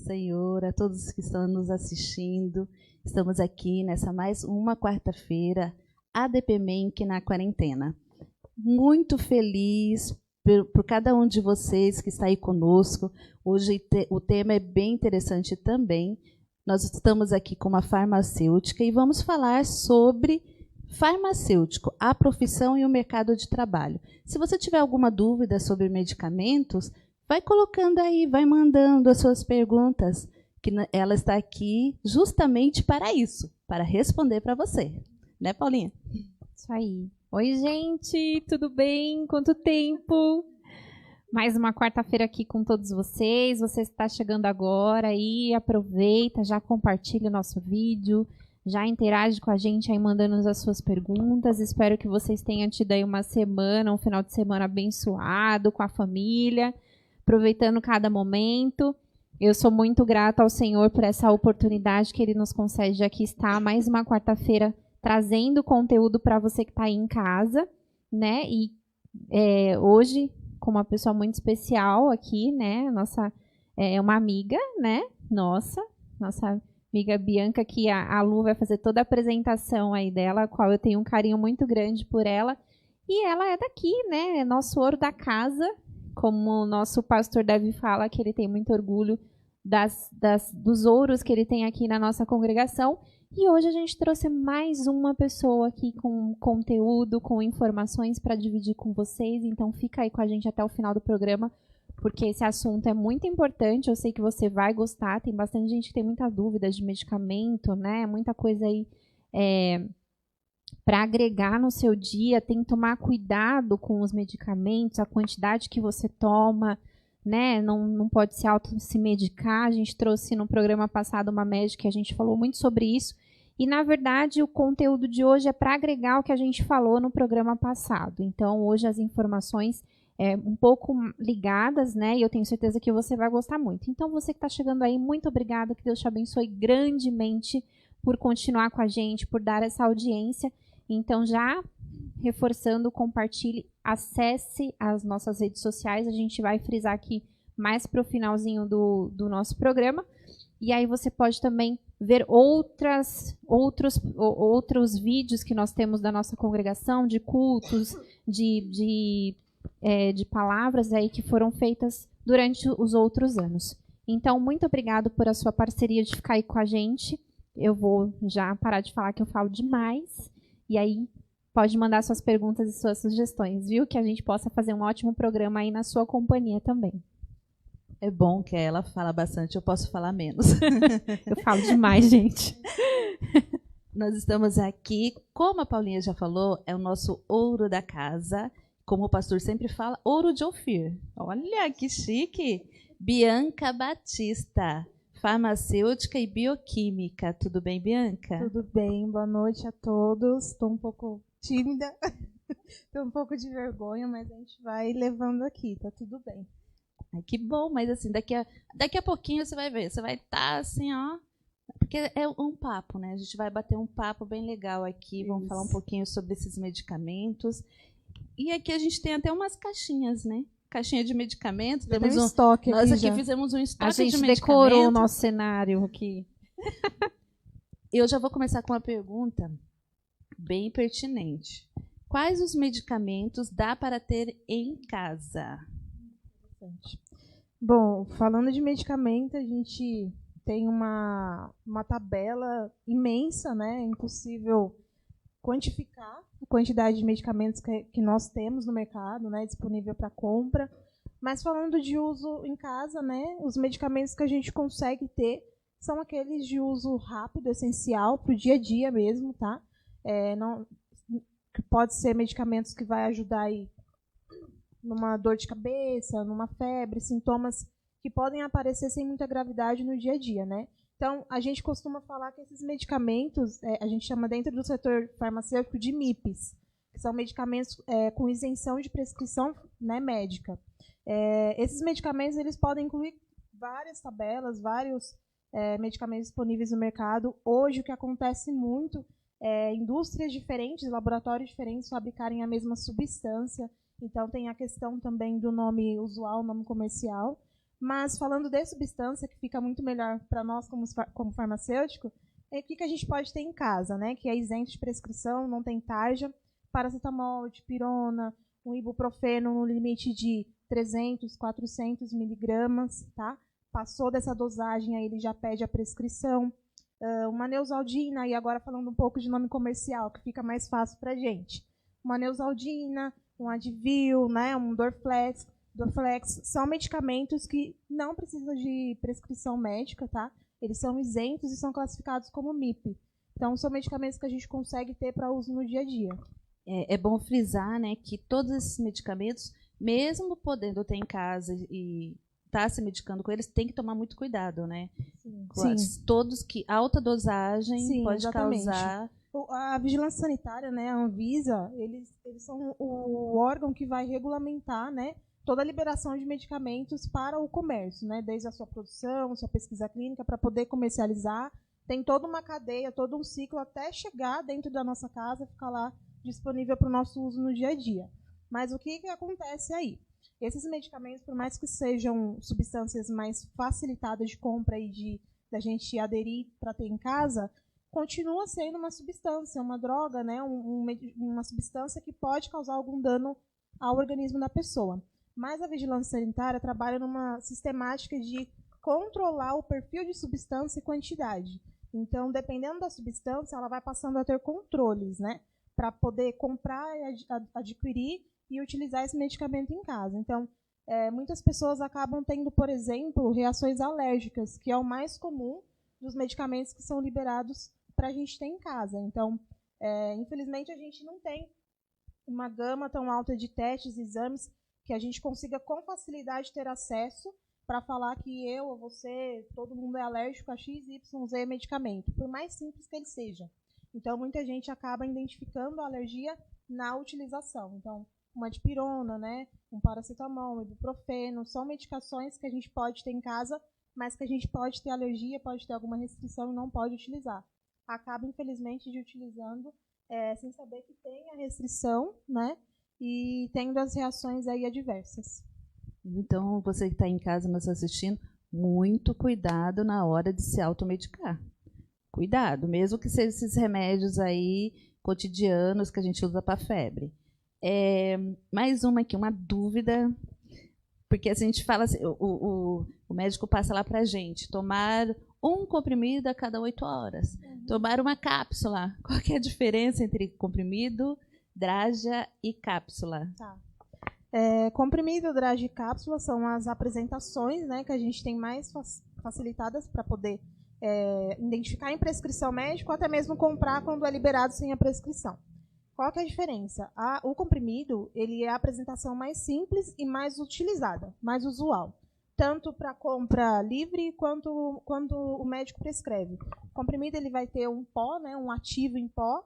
Senhor, a todos que estão nos assistindo. Estamos aqui nessa mais uma quarta-feira, ADP Menk na quarentena. Muito feliz por cada um de vocês que está aí conosco. Hoje o tema é bem interessante também. Nós estamos aqui com uma farmacêutica e vamos falar sobre farmacêutico, a profissão e o mercado de trabalho. Se você tiver alguma dúvida sobre medicamentos, vai colocando aí, vai mandando as suas perguntas, que ela está aqui justamente para isso, para responder para você. Né, Paulinha? Isso aí. Oi, gente, tudo bem? Quanto tempo? Mais uma quarta-feira aqui com todos vocês. Você está chegando agora aí, aproveita, já compartilha o nosso vídeo, já interage com a gente aí, mandando as suas perguntas. Espero que vocês tenham tido aí uma semana, um final de semana abençoado com a família, aproveitando cada momento. Eu sou muito grata ao Senhor por essa oportunidade que Ele nos concede de aqui estar mais uma quarta-feira trazendo conteúdo para você que está aí em casa, né? E hoje, com uma pessoa muito especial aqui, né? Nossa, uma amiga, né? Nossa amiga Bianca, que a Lu vai fazer toda a apresentação aí dela, a qual eu tenho um carinho muito grande por ela. E ela é daqui, né? É nosso ouro da casa, como o nosso pastor Davi fala, que ele tem muito orgulho dos ouros que ele tem aqui na nossa congregação. E hoje a gente trouxe mais uma pessoa aqui com conteúdo, com informações para dividir com vocês. Então fica aí com a gente até o final do programa, porque esse assunto é muito importante. Eu sei que você vai gostar. Tem bastante gente que tem muitas dúvidas de medicamento, né? Muita coisa aí para agregar no seu dia. Tem que tomar cuidado com os medicamentos, a quantidade que você toma, né? Não pode se medicar. A gente trouxe no programa passado uma médica que a gente falou muito sobre isso. E, na verdade, o conteúdo de hoje é para agregar o que a gente falou no programa passado. Então, hoje as informações um pouco ligadas, né? E eu tenho certeza que você vai gostar muito. Então, você que está chegando aí, muito obrigada. Que Deus te abençoe grandemente por continuar com a gente, por dar essa audiência. Então, já reforçando, compartilhe, acesse as nossas redes sociais. A gente vai frisar aqui mais para o finalzinho do nosso programa. E aí você pode também ver outros vídeos que nós temos da nossa congregação, de cultos, de palavras aí que foram feitas durante os outros anos. Então, muito obrigado por a sua parceria de ficar aí com a gente. Eu vou já parar de falar que eu falo demais. E aí, pode mandar suas perguntas e suas sugestões, viu? Que a gente possa fazer um ótimo programa aí na sua companhia também. É bom que ela fala bastante, eu posso falar menos. Eu falo demais, gente. Nós estamos aqui, como a Paulinha já falou, é o nosso ouro da casa. Como o pastor sempre fala, ouro de Ofir. Olha, que chique! Bianca Batista, farmacêutica e bioquímica. Tudo bem, Bianca? Tudo bem, boa noite a todos. Estou um pouco tímida, estou um pouco de vergonha, mas a gente vai levando aqui, tá tudo bem. Ai, que bom, mas assim, daqui a pouquinho você vai ver, você vai estar assim, ó, porque é um papo, né? A gente vai bater um papo bem legal aqui, vamos falar um pouquinho sobre esses medicamentos. E aqui a gente tem até umas caixinhas, né? Caixinha de medicamentos. Temos um estoque nós aqui já fizemos um estoque de medicamentos. A gente decorou o nosso cenário aqui. Eu já vou começar com uma pergunta bem pertinente. Quais os medicamentos dá para ter em casa? Bom, falando de medicamento, a gente tem uma tabela imensa, né? É impossível quantificar a quantidade de medicamentos que nós temos no mercado, né? Disponível para compra. Mas falando de uso em casa, né? Os medicamentos que a gente consegue ter são aqueles de uso rápido, essencial, para o dia a dia mesmo, tá? Que pode ser medicamentos que vai ajudar aí numa dor de cabeça, numa febre, sintomas que podem aparecer sem muita gravidade no dia a dia, né? Então, a gente costuma falar que esses medicamentos, a gente chama dentro do setor farmacêutico de MIPs, que são medicamentos com isenção de prescrição, né, médica. Esses medicamentos eles podem incluir várias tabelas, vários medicamentos disponíveis no mercado. Hoje, o que acontece muito é indústrias diferentes, laboratórios diferentes fabricarem a mesma substância. Então, tem a questão também do nome usual, nome comercial. Mas falando de substância, que fica muito melhor para nós como farmacêutico, é o que a gente pode ter em casa, né? Que é isento de prescrição, não tem tarja, paracetamol, dipirona, um ibuprofeno no limite de 300, 400 miligramas, tá? Passou dessa dosagem, aí ele já pede a prescrição. Uma Neosaldina, e agora falando um pouco de nome comercial, que fica mais fácil para a gente. Uma Neosaldina, um Advil, né? Um Dorflex, são medicamentos que não precisam de prescrição médica, tá? Eles são isentos e são classificados como MIP. Então, são medicamentos que a gente consegue ter para uso no dia a dia. É bom frisar, né, que todos esses medicamentos, mesmo podendo ter em casa e estar se medicando com eles, tem que tomar muito cuidado, né? Sim. Todos que alta dosagem Sim, pode exatamente. causar. A vigilância sanitária, né, a Anvisa, eles são o órgão que vai regulamentar, né, toda a liberação de medicamentos para o comércio, né, desde a sua produção, sua pesquisa clínica, para poder comercializar. Tem toda uma cadeia, todo um ciclo até chegar dentro da nossa casa, ficar lá disponível para o nosso uso no dia a dia. Mas o que acontece aí? Esses medicamentos, por mais que sejam substâncias mais facilitadas de compra e da gente aderir para ter em casa, continua sendo uma substância, uma droga, né? Uma substância que pode causar algum dano ao organismo da pessoa. Mas a vigilância sanitária trabalha numa sistemática de controlar o perfil de substância e quantidade. Então, dependendo da substância, ela vai passando a ter controles, né? Para poder comprar, adquirir e utilizar esse medicamento em casa. Então, muitas pessoas acabam tendo, por exemplo, reações alérgicas, que é o mais comum dos medicamentos que são liberados para a gente ter em casa. Então, infelizmente, a gente não tem uma gama tão alta de testes e exames que a gente consiga com facilidade ter acesso para falar que eu, ou você, todo mundo é alérgico a X, Y, Z medicamento, por mais simples que ele seja. Então, muita gente acaba identificando a alergia na utilização. Então, uma dipirona, né, um paracetamol, um ibuprofeno, são medicações que a gente pode ter em casa, mas que a gente pode ter alergia, pode ter alguma restrição e não pode utilizar. Acaba, infelizmente, de utilizando sem saber que tem a restrição, né, e tendo as reações aí adversas. Então, você que está em casa nos assistindo, muito cuidado na hora de se automedicar. Cuidado, mesmo que sejam esses remédios aí cotidianos que a gente usa para febre. Mais uma aqui, uma dúvida, porque a gente fala assim, o médico passa lá para a gente, tomar um comprimido a cada 8 horas, tomar uma cápsula. Qual que é a diferença entre comprimido, drágia e cápsula? Tá. Comprimido, drágia e cápsula são as apresentações, né, que a gente tem mais facilitadas para poder identificar em prescrição médica ou até mesmo comprar quando é liberado sem a prescrição. Qual que é a diferença? O comprimido, ele é a apresentação mais simples e mais utilizada, mais usual, tanto para compra livre quanto quando o médico prescreve. O comprimido ele vai ter um pó, né, um ativo em pó,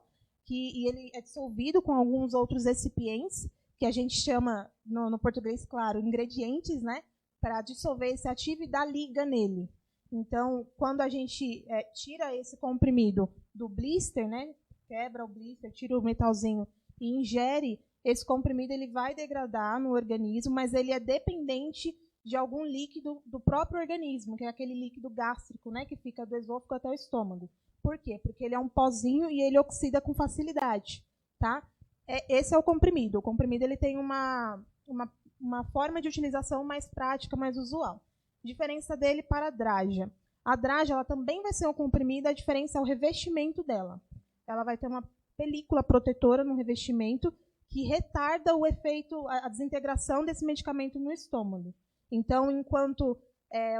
e ele é dissolvido com alguns outros recipientes, que a gente chama, no português, claro, ingredientes, né, para dissolver esse ativo e dar liga nele. Então, quando a gente tira esse comprimido do blister, né, quebra o blister, tira o metalzinho e ingere, esse comprimido ele vai degradar no organismo, mas ele é dependente de algum líquido do próprio organismo, que é aquele líquido gástrico, né, que fica do esôfago até o estômago. Por quê? Porque ele é um pozinho e ele oxida com facilidade, tá? Esse é o comprimido. O comprimido ele tem uma forma de utilização mais prática, mais usual. Diferença dele para a drágia. A drágia ela também vai ser um comprimido, a diferença é o revestimento dela. Ela vai ter uma película protetora no revestimento que retarda o efeito, a desintegração desse medicamento no estômago. Então, enquanto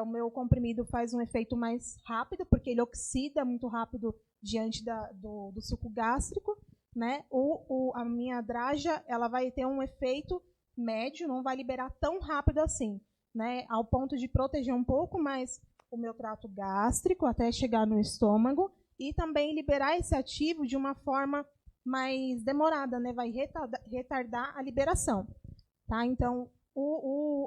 o meu comprimido faz um efeito mais rápido, porque ele oxida muito rápido diante do suco gástrico, né? A minha drágia ela vai ter um efeito médio, não vai liberar tão rápido assim, né? Ao ponto de proteger um pouco mais o meu trato gástrico até chegar no estômago e também liberar esse ativo de uma forma mais demorada, né? Vai retardar a liberação, tá? Então,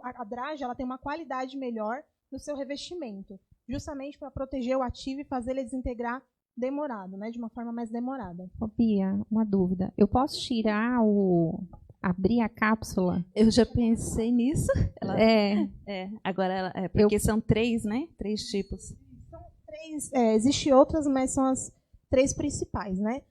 a drágia ela tem uma qualidade melhor no seu revestimento, justamente para proteger o ativo e fazer ele desintegrar demorado, né? De uma forma mais demorada. Ô, Bia, uma dúvida. Eu posso tirar abrir a cápsula? Eu já pensei nisso. Agora, porque são 3, né? 3 tipos. São 3, existem outras, mas são as 3 principais, né?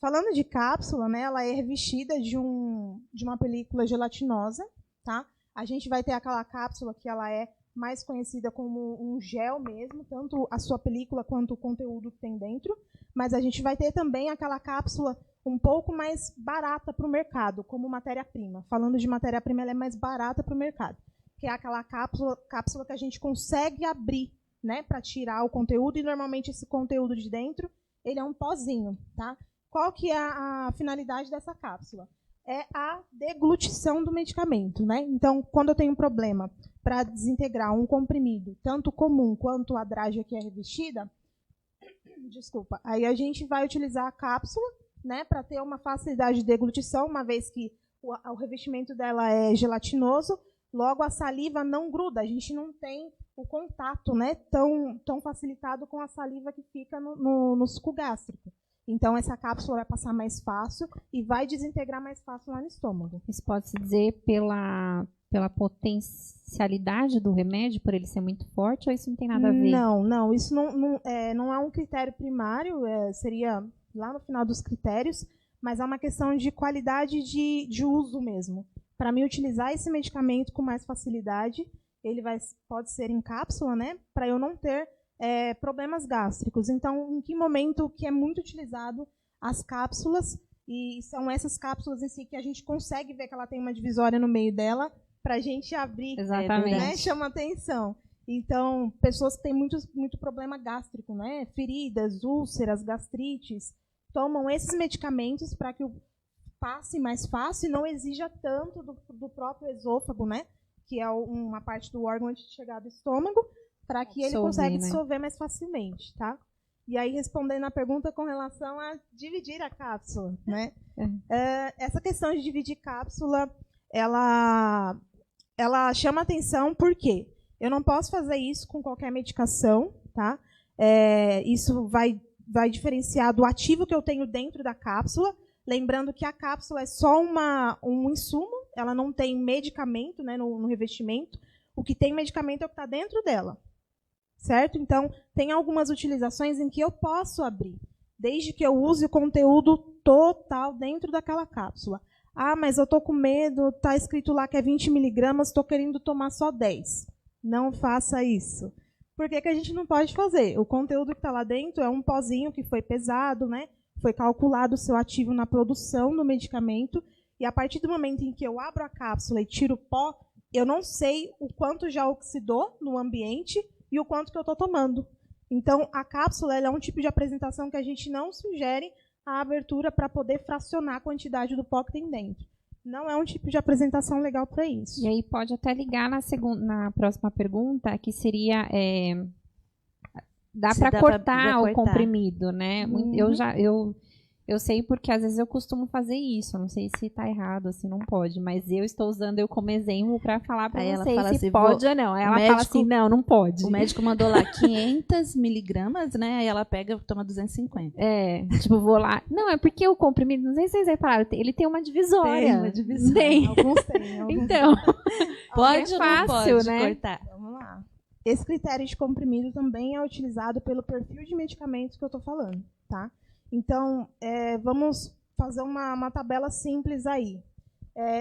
Falando de cápsula, né, ela é revestida de uma película gelatinosa, tá? A gente vai ter aquela cápsula que ela é mais conhecida como um gel mesmo, tanto a sua película quanto o conteúdo que tem dentro, mas a gente vai ter também aquela cápsula um pouco mais barata para o mercado, como matéria-prima. Falando de matéria-prima, ela é mais barata para o mercado, que é aquela cápsula que a gente consegue abrir, né, para tirar o conteúdo, e normalmente esse conteúdo de dentro, ele é um pozinho, tá? Qual que é a finalidade dessa cápsula? É a deglutição do medicamento, né? Então, quando eu tenho um problema para desintegrar um comprimido, tanto comum quanto a drágia que é revestida, aí a gente vai utilizar a cápsula, né, para ter uma facilidade de deglutição, uma vez que o revestimento dela é gelatinoso, logo a saliva não gruda, a gente não tem o contato, né, tão facilitado com a saliva que fica no suco gástrico. Então, essa cápsula vai passar mais fácil e vai desintegrar mais fácil lá no estômago. Isso pode se dizer pela potencialidade do remédio, por ele ser muito forte, ou isso não tem nada a ver? Não, isso não é um critério primário, seria lá no final dos critérios, mas é uma questão de qualidade de uso mesmo. Para mim utilizar esse medicamento com mais facilidade, ele pode ser em cápsula, né, para eu não ter problemas gástricos. Então, em que momento que é muito utilizado as cápsulas, e são essas cápsulas em si que a gente consegue ver que ela tem uma divisória no meio dela, para a gente abrir, exatamente, né, chama atenção. Então, pessoas que têm muito problema gástrico, né, feridas, úlceras, gastrites, tomam esses medicamentos para que passe mais fácil e não exija tanto do próprio esôfago, né, que é uma parte do órgão antes de chegar do estômago, para que ele consiga dissolver mais facilmente, tá? E aí, respondendo a pergunta com relação a dividir a cápsula, né? Essa questão de dividir cápsula, ela chama atenção porque eu não posso fazer isso com qualquer medicação, tá? Isso vai diferenciar do ativo que eu tenho dentro da cápsula, lembrando que a cápsula é só um insumo, ela não tem medicamento, né, no revestimento. O que tem medicamento é o que está dentro dela. Certo? Então, tem algumas utilizações em que eu posso abrir, desde que eu use o conteúdo total dentro daquela cápsula. Ah, mas eu estou com medo, está escrito lá que é 20 miligramas, estou querendo tomar só 10. Não faça isso. Por que a gente não pode fazer? O conteúdo que está lá dentro é um pozinho que foi pesado, né? Foi calculado o seu ativo na produção do medicamento, e a partir do momento em que eu abro a cápsula e tiro o pó, eu não sei o quanto já oxidou no ambiente e o quanto que eu estou tomando. Então, a cápsula é um tipo de apresentação que a gente não sugere a abertura para poder fracionar a quantidade do pó que tem dentro. Não é um tipo de apresentação legal para isso. E aí pode até ligar na próxima pergunta, que seria dá para cortar o comprimido, né? Eu sei porque às vezes eu costumo fazer isso. Eu não sei se está errado, se não pode, mas eu estou usando eu como exemplo para falar para vocês se assim, pode ou não. Aí ela fala assim, não pode. O médico mandou lá 500 miligramas, né? Aí ela pega e toma 250. Tipo, vou lá. Não, é porque o comprimido, não sei se vocês repararam, ele tem uma divisória. Tem uma divisória. Tem. Alguns têm. Então, pode ou fácil, não pode, né? Cortar? Vamos lá. Esse critério de comprimido também é utilizado pelo perfil de medicamentos que eu estou falando, tá? Então, vamos fazer uma tabela simples aí.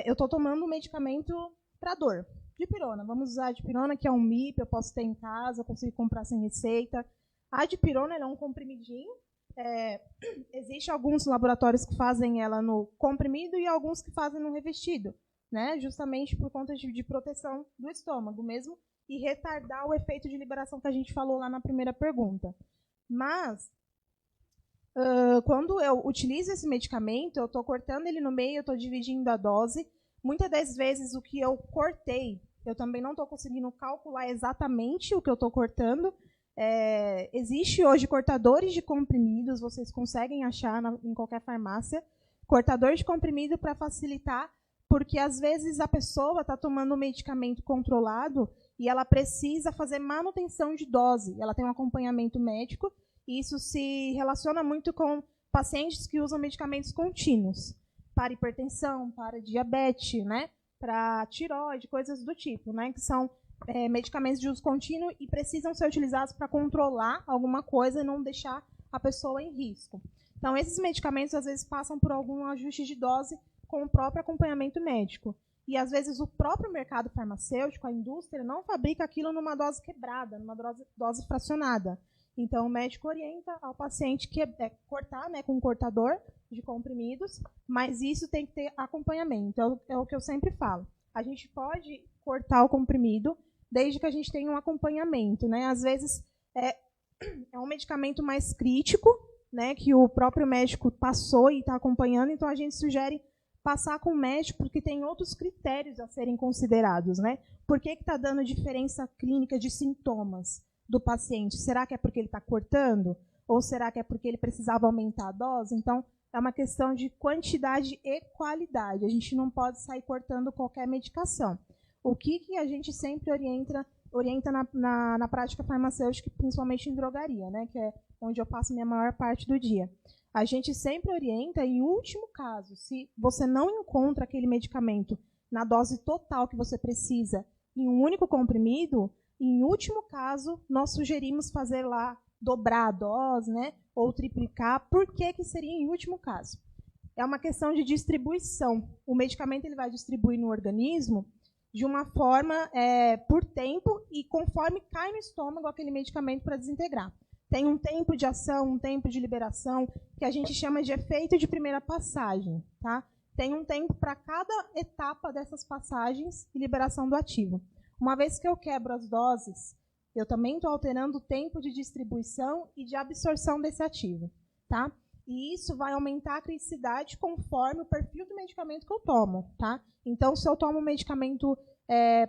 Eu estou tomando um medicamento para dor, dipirona. Vamos usar a dipirona, que é um MIP, eu posso ter em casa, eu consigo comprar sem receita. A dipirona é um comprimidinho. Existem alguns laboratórios que fazem ela no comprimido e alguns que fazem no revestido, né? Justamente por conta de proteção do estômago mesmo e retardar o efeito de liberação que a gente falou lá na primeira pergunta. Mas, quando eu utilizo esse medicamento, eu estou cortando ele no meio, eu estou dividindo a dose. Muitas das vezes, o que eu cortei, eu também não estou conseguindo calcular exatamente o que eu estou cortando. Existe hoje cortadores de comprimidos, vocês conseguem achar em qualquer farmácia, cortador de comprimido para facilitar, porque às vezes a pessoa está tomando um medicamento controlado e ela precisa fazer manutenção de dose, ela tem um acompanhamento médico, e isso se relaciona muito com pacientes que usam medicamentos contínuos. para hipertensão, para diabetes, né? Para tireoide, coisas do tipo, né? Que são medicamentos de uso contínuo e precisam ser utilizados para controlar alguma coisa e não deixar a pessoa em risco. Então, esses medicamentos, às vezes, passam por algum ajuste de dose com o próprio acompanhamento médico. E, às vezes, o próprio mercado farmacêutico, a indústria, não fabrica aquilo numa dose quebrada, numa dose fracionada. Então, o médico orienta ao paciente que cortar, né, com um cortador de comprimidos, mas isso tem que ter acompanhamento. É o que eu sempre falo. A gente pode cortar o comprimido desde que a gente tenha um acompanhamento, né? Às vezes, é um medicamento mais crítico, né, que o próprio médico passou e está acompanhando, então a gente sugere passar com o médico, porque tem outros critérios a serem considerados, né? Por que está dando diferença clínica de sintomas do paciente? Será que é porque ele está cortando? Ou será que é porque ele precisava aumentar a dose? Então, é uma questão de quantidade e qualidade. A gente não pode sair cortando qualquer medicação. O que a gente sempre orienta na prática farmacêutica, principalmente em drogaria, né? Que é onde eu passo minha maior parte do dia. A gente sempre orienta, em último caso, se você não encontra aquele medicamento na dose total que você precisa em um único comprimido, em último caso, nós sugerimos fazer lá, dobrar a dose, né, ou triplicar. Por que seria em último caso? É uma questão de distribuição. O medicamento ele vai distribuir no organismo de uma forma por tempo e conforme cai no estômago aquele medicamento para desintegrar. Tem um tempo de ação, um tempo de liberação, que a gente chama de efeito de primeira passagem. Tá? Tem um tempo para cada etapa dessas passagens e liberação do ativo. Uma vez que eu quebro as doses, eu também estou alterando o tempo de distribuição e de absorção desse ativo. Tá? E isso vai aumentar a criticidade conforme o perfil do medicamento que eu tomo. Tá? Então, se eu tomo um medicamento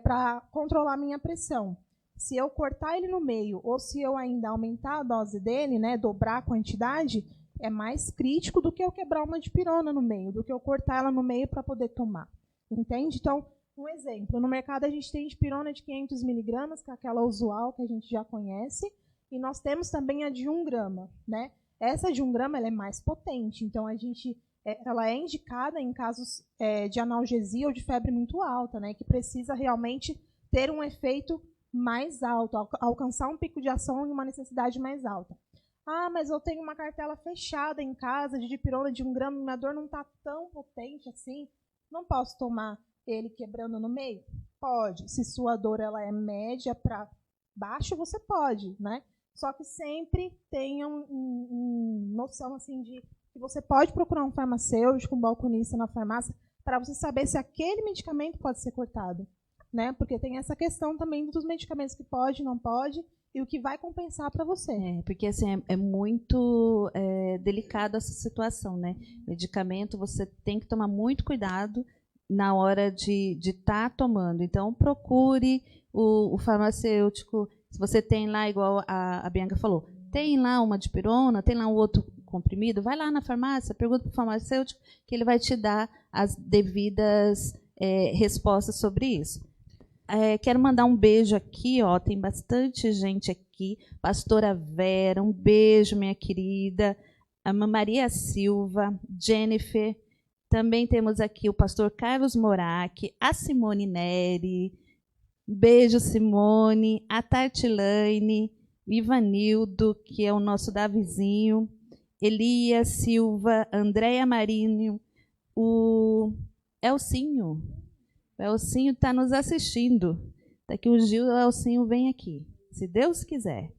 para controlar a minha pressão, se eu cortar ele no meio ou se eu ainda aumentar a dose dele, né, dobrar a quantidade, é mais crítico do que eu quebrar uma dipirona no meio, do que eu cortar ela no meio para poder tomar. Entende? Então, um exemplo, no mercado a gente tem dipirona de 500 miligramas, que é aquela usual que a gente já conhece, e nós temos também a de 1 grama. Né? Essa de 1 grama ela é mais potente, então ela é indicada em casos de analgesia ou de febre muito alta, né, que precisa realmente ter um efeito mais alto, alcançar um pico de ação e uma necessidade mais alta. Ah, mas eu tenho uma cartela fechada em casa de dipirona de 1 grama, minha dor não está tão potente assim, não posso tomar ele quebrando no meio? Pode. Se sua dor ela é média para baixo, você pode, né? Só que sempre tenha noção assim de que você pode procurar um farmacêutico, um balconista na farmácia, para você saber se aquele medicamento pode ser cortado. Né? Porque tem essa questão também dos medicamentos que pode, não pode, e o que vai compensar para você. Porque assim, é muito delicado essa situação, né? Medicamento, você tem que tomar muito cuidado na hora de estar tomando. Então, procure o farmacêutico. Se você tem lá, igual a Bianca falou, tem lá uma dipirona, tem lá um outro comprimido, vai lá na farmácia, pergunta para o farmacêutico que ele vai te dar as devidas respostas sobre isso. Quero mandar um beijo aqui, ó, tem bastante gente aqui. Pastora Vera, um beijo, minha querida. A Maria Silva, Jennifer. Também temos aqui o pastor Carlos Morac, a Simone Neri. Beijo, Simone. A Tartilane, o Ivanildo, que é o nosso Davizinho. Elias Silva, Andréia Marinho, o Elcinho. O Elcinho está nos assistindo. Daqui uns dias o Elcinho vem aqui, se Deus quiser.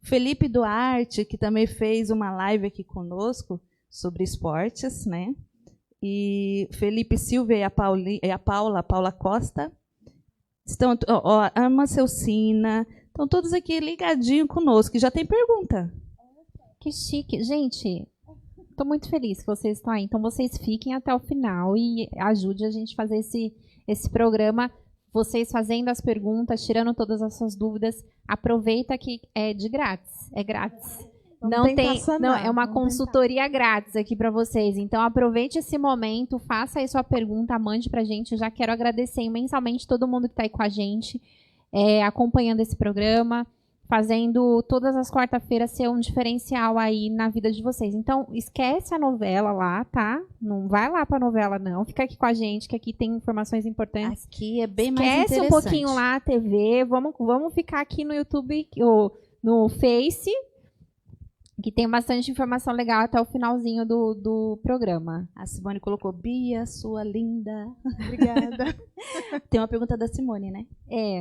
Felipe Duarte, que também fez uma live aqui conosco sobre esportes, né? E Felipe Silva e a Paula Costa. Estão, a Ama Celcina. Estão todos aqui ligadinhos conosco. E já tem pergunta. Que chique. Gente, estou muito feliz que vocês estão aí. Então, vocês fiquem até o final e ajude a gente a fazer esse programa. Vocês fazendo as perguntas, tirando todas as suas dúvidas. Aproveita que é de grátis. É grátis. Não é uma consultoria grátis aqui para vocês. Então, aproveite esse momento, faça aí sua pergunta, mande para a gente. Eu já quero agradecer imensamente todo mundo que está aí com a gente, acompanhando esse programa. fazendo todas as quarta-feiras ser um diferencial aí na vida de vocês. Então, esquece a novela lá, tá? Não vai lá pra novela, não. Fica aqui com a gente, que aqui tem informações importantes. Aqui é bem mais Esquece interessante. um pouquinho lá a TV. Vamos ficar aqui no YouTube, no Face, que tem bastante informação legal até o finalzinho do programa. A Simone colocou, Bia, sua linda. Obrigada. Tem uma pergunta da Simone, né?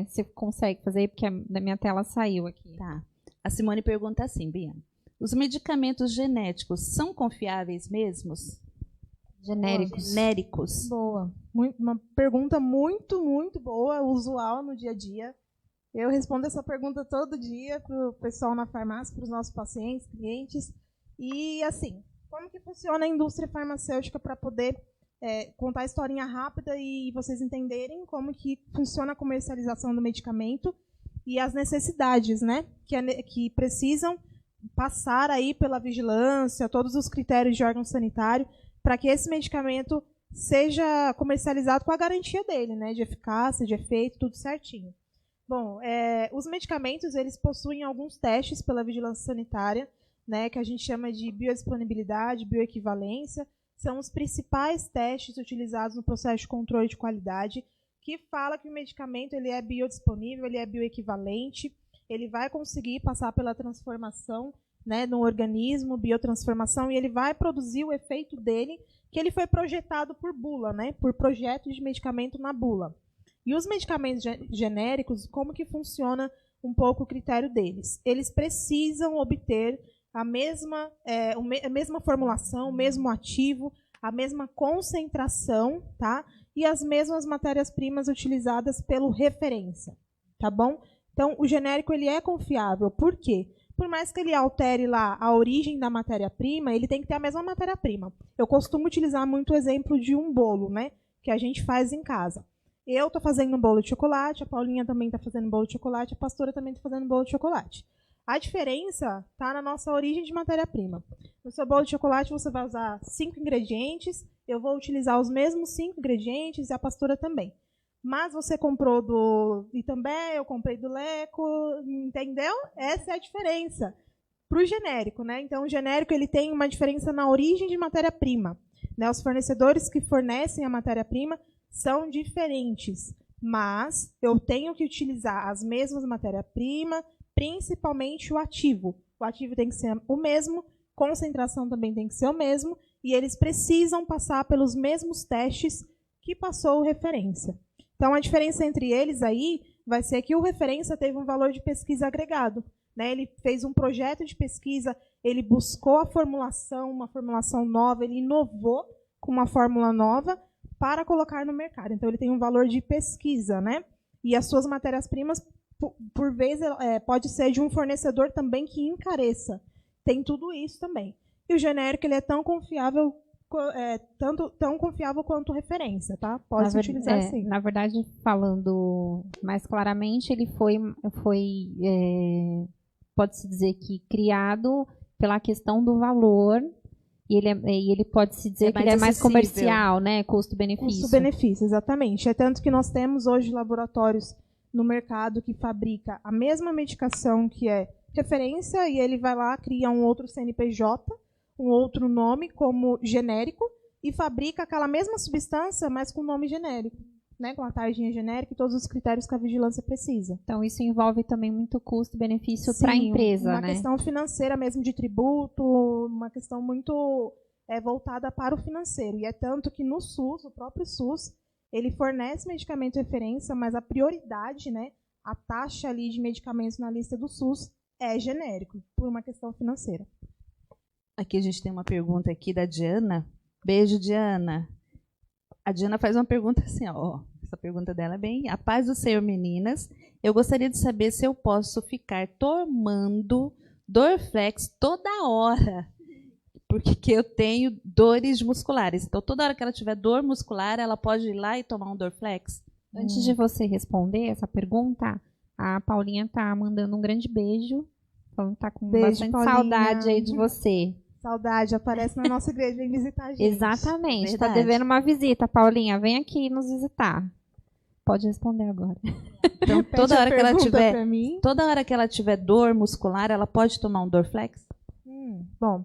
Você consegue fazer aí, porque da minha tela saiu aqui. Tá. A Simone pergunta assim, Bia. Os medicamentos genéticos são confiáveis mesmos? Genéricos. Boa. Uma pergunta muito, muito boa, usual no dia a dia. Eu respondo essa pergunta todo dia para o pessoal na farmácia, para os nossos pacientes, clientes. E, assim, como que funciona a indústria farmacêutica para poder contar a historinha rápida e vocês entenderem como que funciona a comercialização do medicamento e as necessidades, né, que precisam passar aí pela vigilância, todos os critérios de órgão sanitário, para que esse medicamento seja comercializado com a garantia dele, né, de eficácia, de efeito, tudo certinho. Bom, os medicamentos, eles possuem alguns testes pela vigilância sanitária, né, que a gente chama de biodisponibilidade, bioequivalência. São os principais testes utilizados no processo de controle de qualidade, que fala que o medicamento ele é biodisponível, ele é bioequivalente, ele vai conseguir passar pela transformação, né, no organismo, biotransformação, e ele vai produzir o efeito dele, que ele foi projetado por bula, né, por projeto de medicamento na bula. E os medicamentos genéricos, como que funciona um pouco o critério deles? Eles precisam obter a mesma formulação, o mesmo ativo, a mesma concentração, tá? E as mesmas matérias-primas utilizadas pelo referência, tá bom? Então, o genérico ele é confiável. Por quê? Por mais que ele altere lá a origem da matéria-prima, ele tem que ter a mesma matéria-prima. Eu costumo utilizar muito o exemplo de um bolo, né? Que a gente faz em casa. Eu estou fazendo um bolo de chocolate, a Paulinha também está fazendo um bolo de chocolate, a pastora também está fazendo um bolo de chocolate. A diferença está na nossa origem de matéria-prima. No seu bolo de chocolate você vai usar 5 ingredientes, eu vou utilizar os mesmos 5 ingredientes e a pastora também. Mas você comprou do Itambé, eu comprei do Leco, entendeu? Essa é a diferença para o genérico, né? Então, o genérico ele tem uma diferença na origem de matéria-prima, né? Os fornecedores que fornecem a matéria-prima são diferentes, mas eu tenho que utilizar as mesmas matérias-primas, principalmente o ativo. O ativo tem que ser o mesmo, concentração também tem que ser o mesmo, e eles precisam passar pelos mesmos testes que passou o referência. Então, a diferença entre eles aí vai ser que o referência teve um valor de pesquisa agregado, né? Ele fez um projeto de pesquisa, ele buscou a formulação, uma formulação nova, ele inovou com uma fórmula nova, para colocar no mercado. Então, ele tem um valor de pesquisa, né? E as suas matérias-primas, por vezes, pode ser de um fornecedor também que encareça. Tem tudo isso também. E o genérico ele é tão confiável, tão confiável quanto referência, tá? Pode se utilizar assim. Na verdade, falando mais claramente, ele foi pode-se dizer que criado pela questão do valor. E ele pode-se dizer que ele é mais comercial, né? Custo-benefício. Custo-benefício, exatamente. É tanto que nós temos hoje laboratórios no mercado que fabrica a mesma medicação que é referência e ele vai lá, cria um outro CNPJ, um outro nome como genérico e fabrica aquela mesma substância, mas com nome genérico, né? Com a tarjinha genérica e todos os critérios que a vigilância precisa. Então, isso envolve também muito custo-benefício para a empresa, uma né? Questão financeira mesmo de tributo, uma questão muito voltada para o financeiro. E é tanto que no SUS, o próprio SUS, ele fornece medicamento de referência, mas a prioridade, né, a taxa ali de medicamentos na lista do SUS é genérico, por uma questão financeira. Aqui a gente tem uma pergunta aqui da Diana. Beijo, Diana. A Diana faz uma pergunta assim, ó. Essa pergunta dela é bem... A paz do Senhor, meninas. Eu gostaria de saber se eu posso ficar tomando Dorflex toda hora, porque eu tenho dores musculares. Então, toda hora que ela tiver dor muscular, ela pode ir lá e tomar um Dorflex? Antes de você responder essa pergunta, a Paulinha está mandando um grande beijo. Falando que está com bastante Paulinha. Saudade aí de você. Saudade, aparece na nossa igreja, vem visitar a gente. Exatamente, está devendo uma visita, Paulinha, vem aqui nos visitar. Pode responder agora. Então, toda hora que ela tiver dor muscular, ela pode tomar um Dorflex? Bom,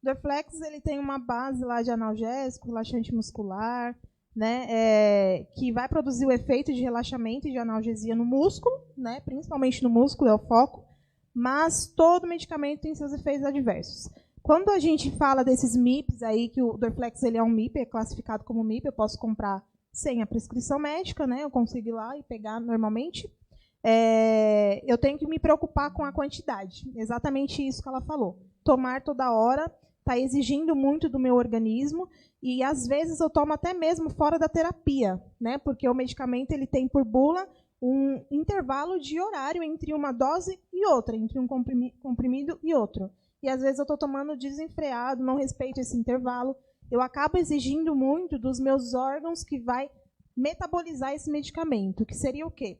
Dorflex ele tem uma base lá de analgésico, relaxante muscular, né, que vai produzir o efeito de relaxamento e de analgesia no músculo, né, principalmente no músculo é o foco, mas todo medicamento tem seus efeitos adversos. Quando a gente fala desses MIPs aí, que o Dorflex ele é um MIP, é classificado como MIP, eu posso comprar sem a prescrição médica, né, eu consigo ir lá e pegar normalmente. Eu tenho que me preocupar com a quantidade, exatamente isso que ela falou. Tomar toda hora está exigindo muito do meu organismo e às vezes eu tomo até mesmo fora da terapia, né? Porque o medicamento ele tem por bula um intervalo de horário entre uma dose e outra, entre um comprimido e outro. E às vezes eu estou tomando desenfreado, não respeito esse intervalo. Eu acabo exigindo muito dos meus órgãos que vai metabolizar esse medicamento, que seria o quê?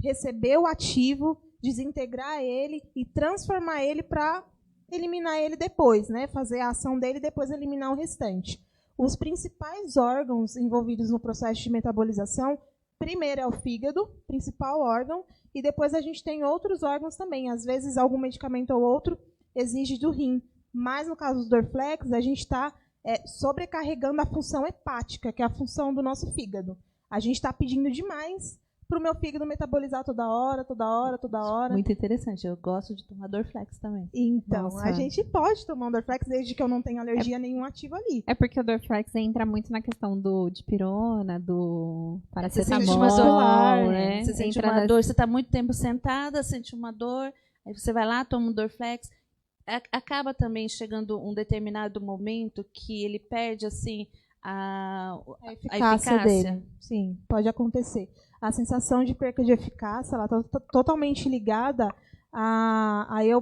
Receber o ativo, desintegrar ele e transformar ele para eliminar ele depois, né? Fazer a ação dele e depois eliminar o restante. Os principais órgãos envolvidos no processo de metabolização, primeiro é o fígado, principal órgão, e depois a gente tem outros órgãos também. Às vezes, algum medicamento ou outro exige do rim. Mas, no caso do Dorflex, a gente está sobrecarregando a função hepática, que é a função do nosso fígado. A gente está pedindo demais para o meu fígado metabolizar toda hora, toda hora, toda hora. Muito interessante. Eu gosto de tomar Dorflex também. Então, Nossa. a gente pode tomar um Dorflex desde que eu não tenha alergia a nenhum ativo ali. É porque o Dorflex entra muito na questão do dipirona, do paracetamol, Você sente uma dor, né? Você sente uma dor, você está muito tempo sentada, sente uma dor, aí você vai lá, toma um Dorflex. Acaba também chegando um determinado momento que ele perde assim a eficácia dele. Sim, pode acontecer. A sensação de perca de eficácia ela está totalmente ligada a eu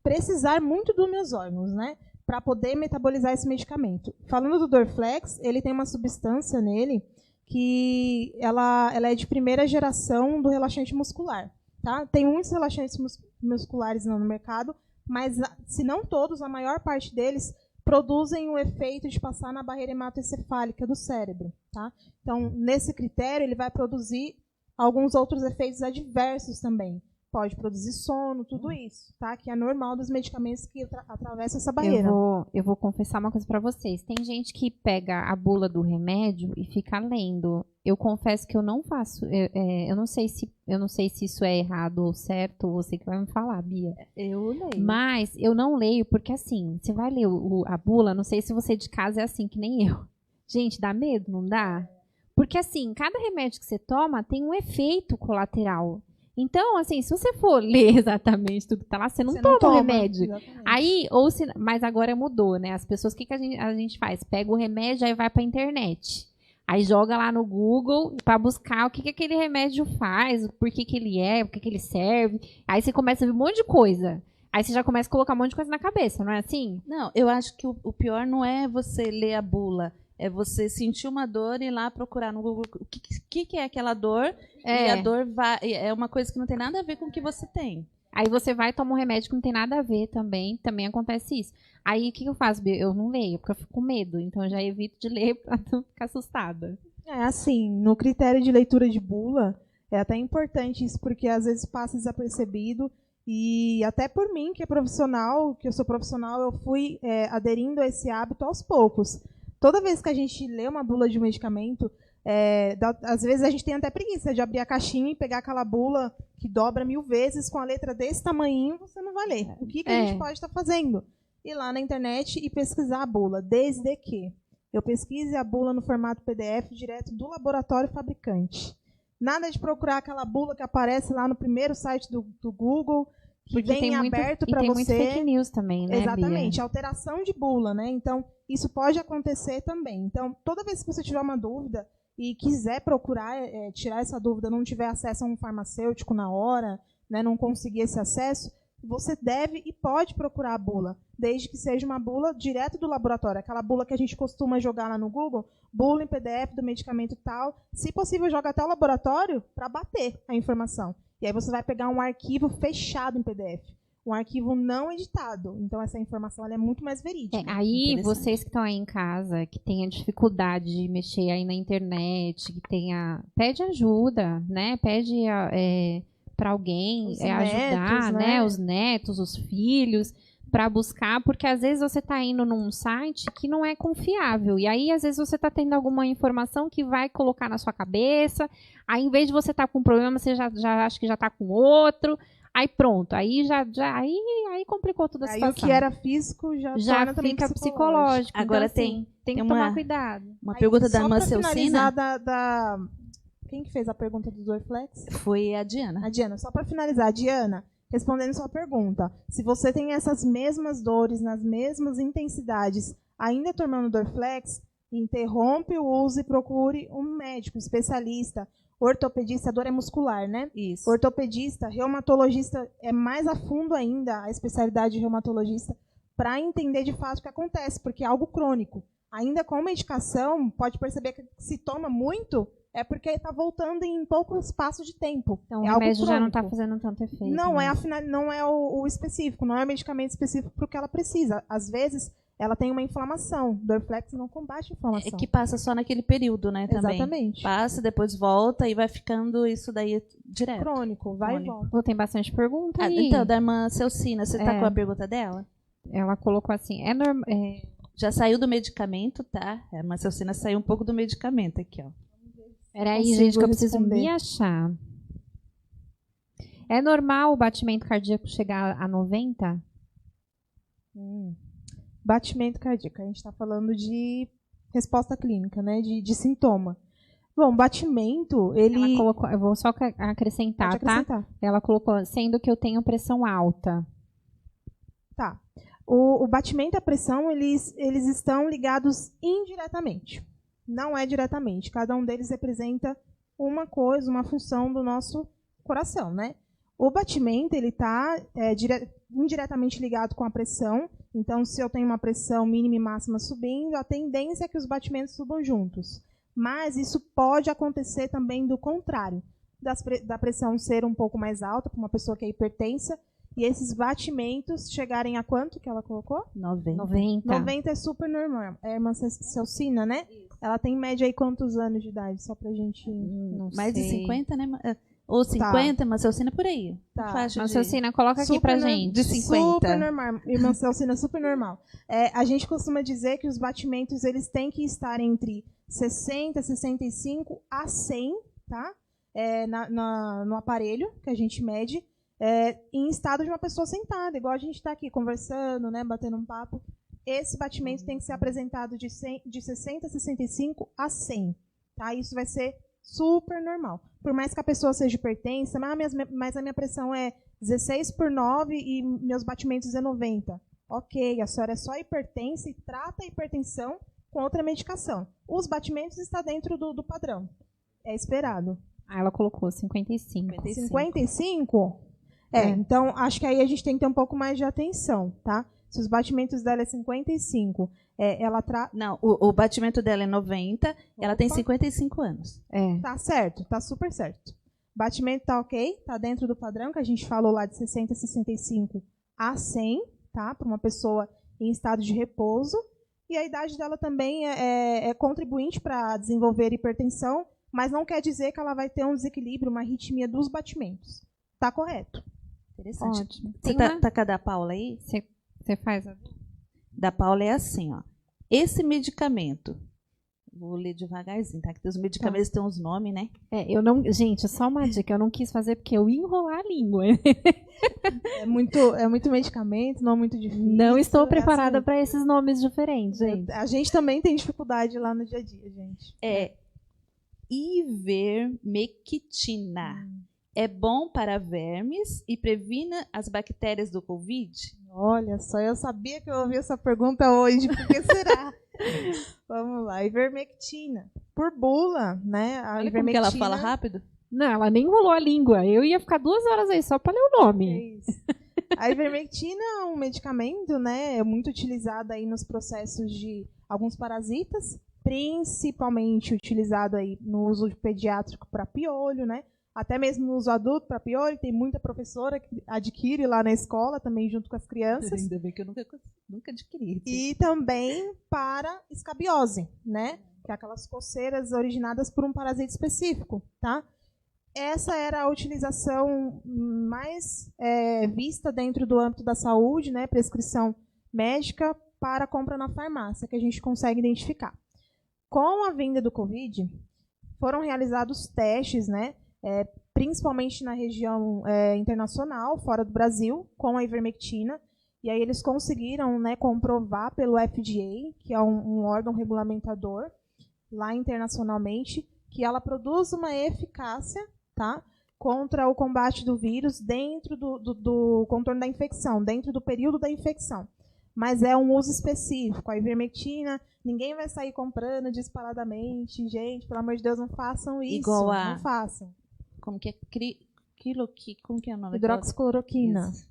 precisar muito dos meus órgãos, né, para poder metabolizar esse medicamento. Falando do Dorflex, ele tem uma substância nele que ela é de primeira geração do relaxante muscular. Tá? Tem muitos relaxantes musculares no mercado, mas, se não todos, a maior parte deles produzem o efeito de passar na barreira hematoencefálica do cérebro. Tá? Então, nesse critério, ele vai produzir alguns outros efeitos adversos também. Pode produzir sono, tudo isso, tá? Que é normal dos medicamentos que atravessam essa barreira. Eu vou confessar uma coisa para vocês. Tem gente que pega a bula do remédio e fica lendo. Eu confesso que eu não faço. Eu não sei se isso é errado ou certo. Você que vai me falar, Bia. Eu leio. Mas eu não leio porque, assim, você vai ler a bula, não sei se você de casa é assim, que nem eu. Gente, dá medo, não dá? Porque, assim, cada remédio que você toma tem um efeito colateral. Então, assim, se você for ler exatamente tudo que tá lá, você não toma o remédio. Exatamente. Aí, mas agora mudou, né? As pessoas, o que a gente faz? Pega o remédio, aí vai pra internet. Aí joga lá no Google para buscar o que aquele remédio faz, por que ele é, por que ele serve. Aí você começa a ver um monte de coisa. Aí você já começa a colocar um monte de coisa na cabeça, não é assim? Não, eu acho que o pior não é você ler a bula. É você sentir uma dor e ir lá procurar no Google o que é aquela dor. E a dor é uma coisa que não tem nada a ver com o que você tem. Aí você vai e toma um remédio que não tem nada a ver também acontece isso. Aí o que eu faço? Eu não leio, porque eu fico com medo. Então eu já evito de ler para não ficar assustada. Assim, no critério de leitura de bula, é até importante isso, porque às vezes passa desapercebido. E até por mim, que eu sou profissional, eu fui aderindo a esse hábito aos poucos. Toda vez que a gente lê uma bula de um medicamento, às vezes a gente tem até preguiça de abrir a caixinha e pegar aquela bula que dobra 1000 vezes com a letra desse tamanhinho, você não vai ler. O que a gente pode estar fazendo? Ir lá na internet e pesquisar a bula, desde que eu pesquise a bula no formato PDF direto do laboratório fabricante. Nada de procurar aquela bula que aparece lá no primeiro site do Google, que vem aberto para você. E tem muito fake news também, né, Exatamente, Bia? alteração de bula, né? Então, isso pode acontecer também. Então, toda vez que você tiver uma dúvida e quiser procurar tirar essa dúvida, não tiver acesso a um farmacêutico na hora, né, não conseguir esse acesso, você deve e pode procurar a bula, desde que seja uma bula direto do laboratório. Aquela bula que a gente costuma jogar lá no Google, bula em PDF do medicamento tal. Se possível, joga até o laboratório para bater a informação. E aí você vai pegar um arquivo fechado em PDF. um arquivo não editado. Então, essa informação ela é muito mais verídica. Aí, vocês que estão aí em casa, que tenham dificuldade de mexer aí na internet, pede ajuda, né? Pede para alguém ajudar, né? Os netos, os filhos, para buscar, porque às vezes você está indo num site que não é confiável. E aí, às vezes, você está tendo alguma informação que vai colocar na sua cabeça. Aí, em vez de você estar com um problema, você já acha que já está com outro. Aí pronto, aí aí complicou toda a situação. Aí o que era físico já fica psicológico. Agora então, assim, tem que tomar cuidado. Uma pergunta da irmã Celcina. Quem que fez a pergunta do Dorflex? Foi a Diana. A Diana, só para finalizar, Diana, respondendo sua pergunta, se você tem essas mesmas dores, nas mesmas intensidades, ainda tomando Dorflex, interrompe o uso e procure um médico, um especialista. Ortopedista, a dor é muscular, né? Isso. Ortopedista, reumatologista, é mais a fundo ainda a especialidade de reumatologista para entender de fato o que acontece, porque é algo crônico. Ainda com medicação, pode perceber que se toma muito, é porque está voltando em pouco espaço de tempo. Então, é o remédio algo já não está fazendo tanto efeito. Não, não é o específico, não é o medicamento específico para o que ela precisa. Às vezes, ela tem uma inflamação. Dorflex não combate a inflamação. É que passa só naquele período, né? Também. Exatamente. Passa, depois volta e vai ficando isso daí direto. Crônico, vai e volta. Tem bastante pergunta aí. Então, da irmã Celcina, você tá com a pergunta dela? Ela colocou assim, já saiu do medicamento, tá? A irmã Celcina saiu um pouco do medicamento aqui, ó. Peraí, gente, que eu preciso me achar. É normal o batimento cardíaco chegar a 90? Batimento cardíaco. A gente está falando de resposta clínica, né? De sintoma. Bom, batimento, ele... Ela colocou, eu vou só acrescentar, tá? Ela colocou, sendo que eu tenho pressão alta. Tá. O batimento e a pressão, eles estão ligados indiretamente. Não é diretamente. Cada um deles representa uma coisa, uma função do nosso coração, né? O batimento, ele está indiretamente ligado com a pressão. Então, se eu tenho uma pressão mínima e máxima subindo, a tendência é que os batimentos subam juntos. Mas isso pode acontecer também do contrário, da pressão ser um pouco mais alta para uma pessoa que é hipertensa, e esses batimentos chegarem a quanto que ela colocou? 90. 90 é super normal. É a irmã Celcina, né? Isso. Ela tem em média aí quantos anos de idade? Só pra gente... mais de 50, né? Ou 50, irmã Celcina, por aí. Tá. Irmã Celcina, coloca aqui pra gente. De 50. Super normal. Irmã Celcina, super normal. A gente costuma dizer que os batimentos, eles têm que estar entre 60, 65 a 100, tá? No aparelho que a gente mede. Em estado de uma pessoa sentada, igual a gente está aqui conversando, né, batendo um papo. Esse batimento tem que ser apresentado de 60 a 65 a 100. Tá? Isso vai ser super normal. Por mais que a pessoa seja hipertensa, mas a minha pressão é 16/9 e meus batimentos é 90. Ok, a senhora é só hipertensa e trata a hipertensão com outra medicação. Os batimentos estão dentro do padrão. É esperado. Ela colocou 55. 55? Então, acho que aí a gente tem que ter um pouco mais de atenção, tá? Se os batimentos dela é 55, Não, o batimento dela é 90, ela tem 55 anos. Tá certo, tá super certo. Batimento tá ok, tá dentro do padrão, que a gente falou lá de 60 a 65 a 100, tá? Para uma pessoa em estado de repouso. E a idade dela também é contribuinte para desenvolver hipertensão, mas não quer dizer que ela vai ter um desequilíbrio, uma arritmia dos batimentos. Tá correto. Interessante. Ótimo. Você tá com a da Paula aí? Você faz a... Da Paula é assim, ó. Esse medicamento, vou ler devagarzinho, tá? Que os medicamentos têm uns nomes, né? Gente, só uma dica, eu não quis fazer porque eu ia enrolar a língua. É muito medicamento, não é muito difícil. Não estou preparada para esses nomes diferentes, gente. A gente também tem dificuldade lá no dia a dia, gente. Ivermectina. É bom para vermes e previne as bactérias do Covid? Olha só, eu sabia que eu ouvi essa pergunta hoje. Por que será? Vamos lá, ivermectina. Por bula, né? Olha como que ela fala rápido. Não, ela nem enrolou a língua. Eu ia ficar 2 horas aí só para ler o nome. É isso. A ivermectina é um medicamento, né? É muito utilizado aí nos processos de alguns parasitas, principalmente utilizado aí no uso pediátrico para piolho, né? até mesmo no uso adulto para piolho, tem muita professora que adquire lá na escola, também junto com as crianças. Ainda bem que eu nunca adquiri. E também para escabiose, né? Que é aquelas coceiras originadas por um parasita específico, tá? Essa era a utilização mais vista dentro do âmbito da saúde, né? Prescrição médica para compra na farmácia, que a gente consegue identificar. Com a vinda do Covid, foram realizados testes, né? Principalmente na região internacional, fora do Brasil, com a ivermectina. E aí eles conseguiram, né, comprovar pelo FDA, que é um órgão regulamentador, lá internacionalmente, que ela produz uma eficácia, tá, contra o combate do vírus dentro do contorno da infecção, dentro do período da infecção. Mas é um uso específico. A ivermectina, ninguém vai sair comprando disparadamente. Gente, pelo amor de Deus, não façam isso. Igual a... Não façam. Como que é? Como que é o nome? Hidroxicloroquina. Isso.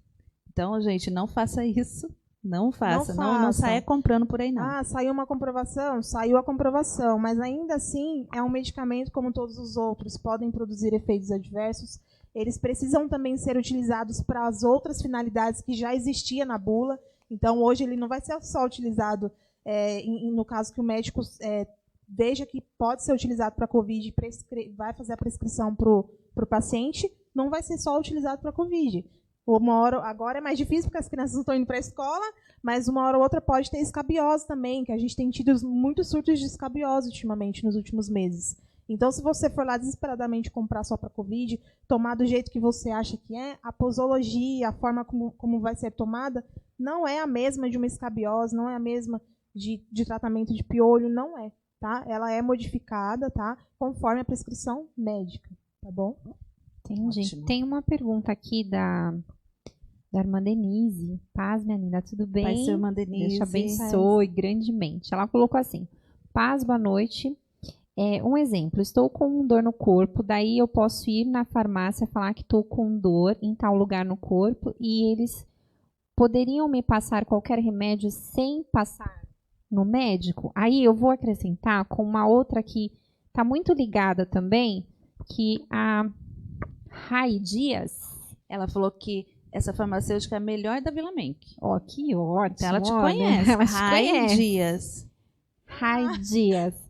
Então, gente, não faça isso. Não faça. Não Não saia comprando por aí, não. Ah, saiu uma comprovação? Saiu a comprovação. Mas ainda assim, é um medicamento como todos os outros. Podem produzir efeitos adversos. Eles precisam também ser utilizados para as outras finalidades que já existia na bula. Então, hoje, ele não vai ser só utilizado no caso que o médico veja que pode ser utilizado para COVID e vai fazer a prescrição para o paciente, não vai ser só utilizado para COVID. Uma hora, agora é mais difícil porque as crianças não estão indo para a escola, mas uma hora ou outra pode ter escabiose também, que a gente tem tido muitos surtos de escabiose ultimamente, nos últimos meses. Então, se você for lá desesperadamente comprar só para COVID, tomar do jeito que você acha que é, a posologia, a forma como vai ser tomada, não é a mesma de uma escabiose, não é a mesma de tratamento de piolho, não é. Tá? Ela é modificada, tá? Conforme a prescrição médica, tá bom? Entendi. Ótimo. Tem uma pergunta aqui da irmã Denise. Paz, minha linda, tudo bem? Pai, sua irmã Denise. Deus te abençoe grandemente. Ela colocou assim: paz, boa noite. Um exemplo, estou com dor no corpo, daí eu posso ir na farmácia falar que estou com dor em tal lugar no corpo e eles poderiam me passar qualquer remédio sem passar no médico? Aí eu vou acrescentar com uma outra que está muito ligada também, que a Rai Dias. Ela falou que essa farmacêutica é a melhor da Vila Menck. Ó, que ótimo. Então ela te olha, conhece. Ela te Rai conhece. Dias. Rai Dias.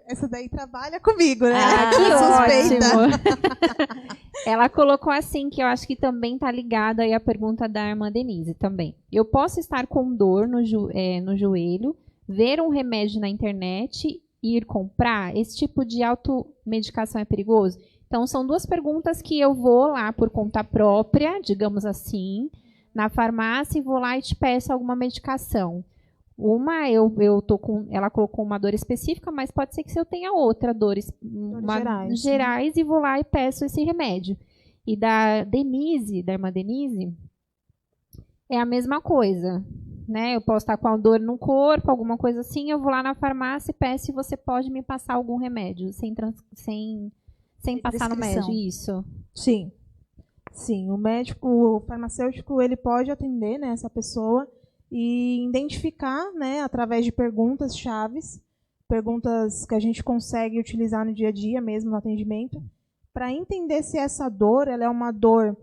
Essa daí trabalha comigo, né? Que Suspeita. ótimo. Ela colocou assim, que eu acho que também está ligada aí a pergunta da irmã Denise também. Eu posso estar com dor no joelho, ver um remédio na internet e ir comprar? Esse tipo de automedicação é perigoso? Então, são duas perguntas que eu vou lá por conta própria, digamos assim, na farmácia e vou lá e te peço alguma medicação. Uma, ela colocou uma dor específica, mas pode ser que eu tenha outra dores gerais e vou lá e peço esse remédio. E da Denise, da irmã Denise, é a mesma coisa, né? Eu posso estar com a dor no corpo, alguma coisa assim, eu vou lá na farmácia e peço se você pode me passar algum remédio sem passar no médico. Isso. Sim. Sim, o farmacêutico, ele pode atender, né, essa pessoa e identificar, né, através de perguntas chaves, perguntas que a gente consegue utilizar no dia a dia mesmo no atendimento, para entender se essa dor ela é uma dor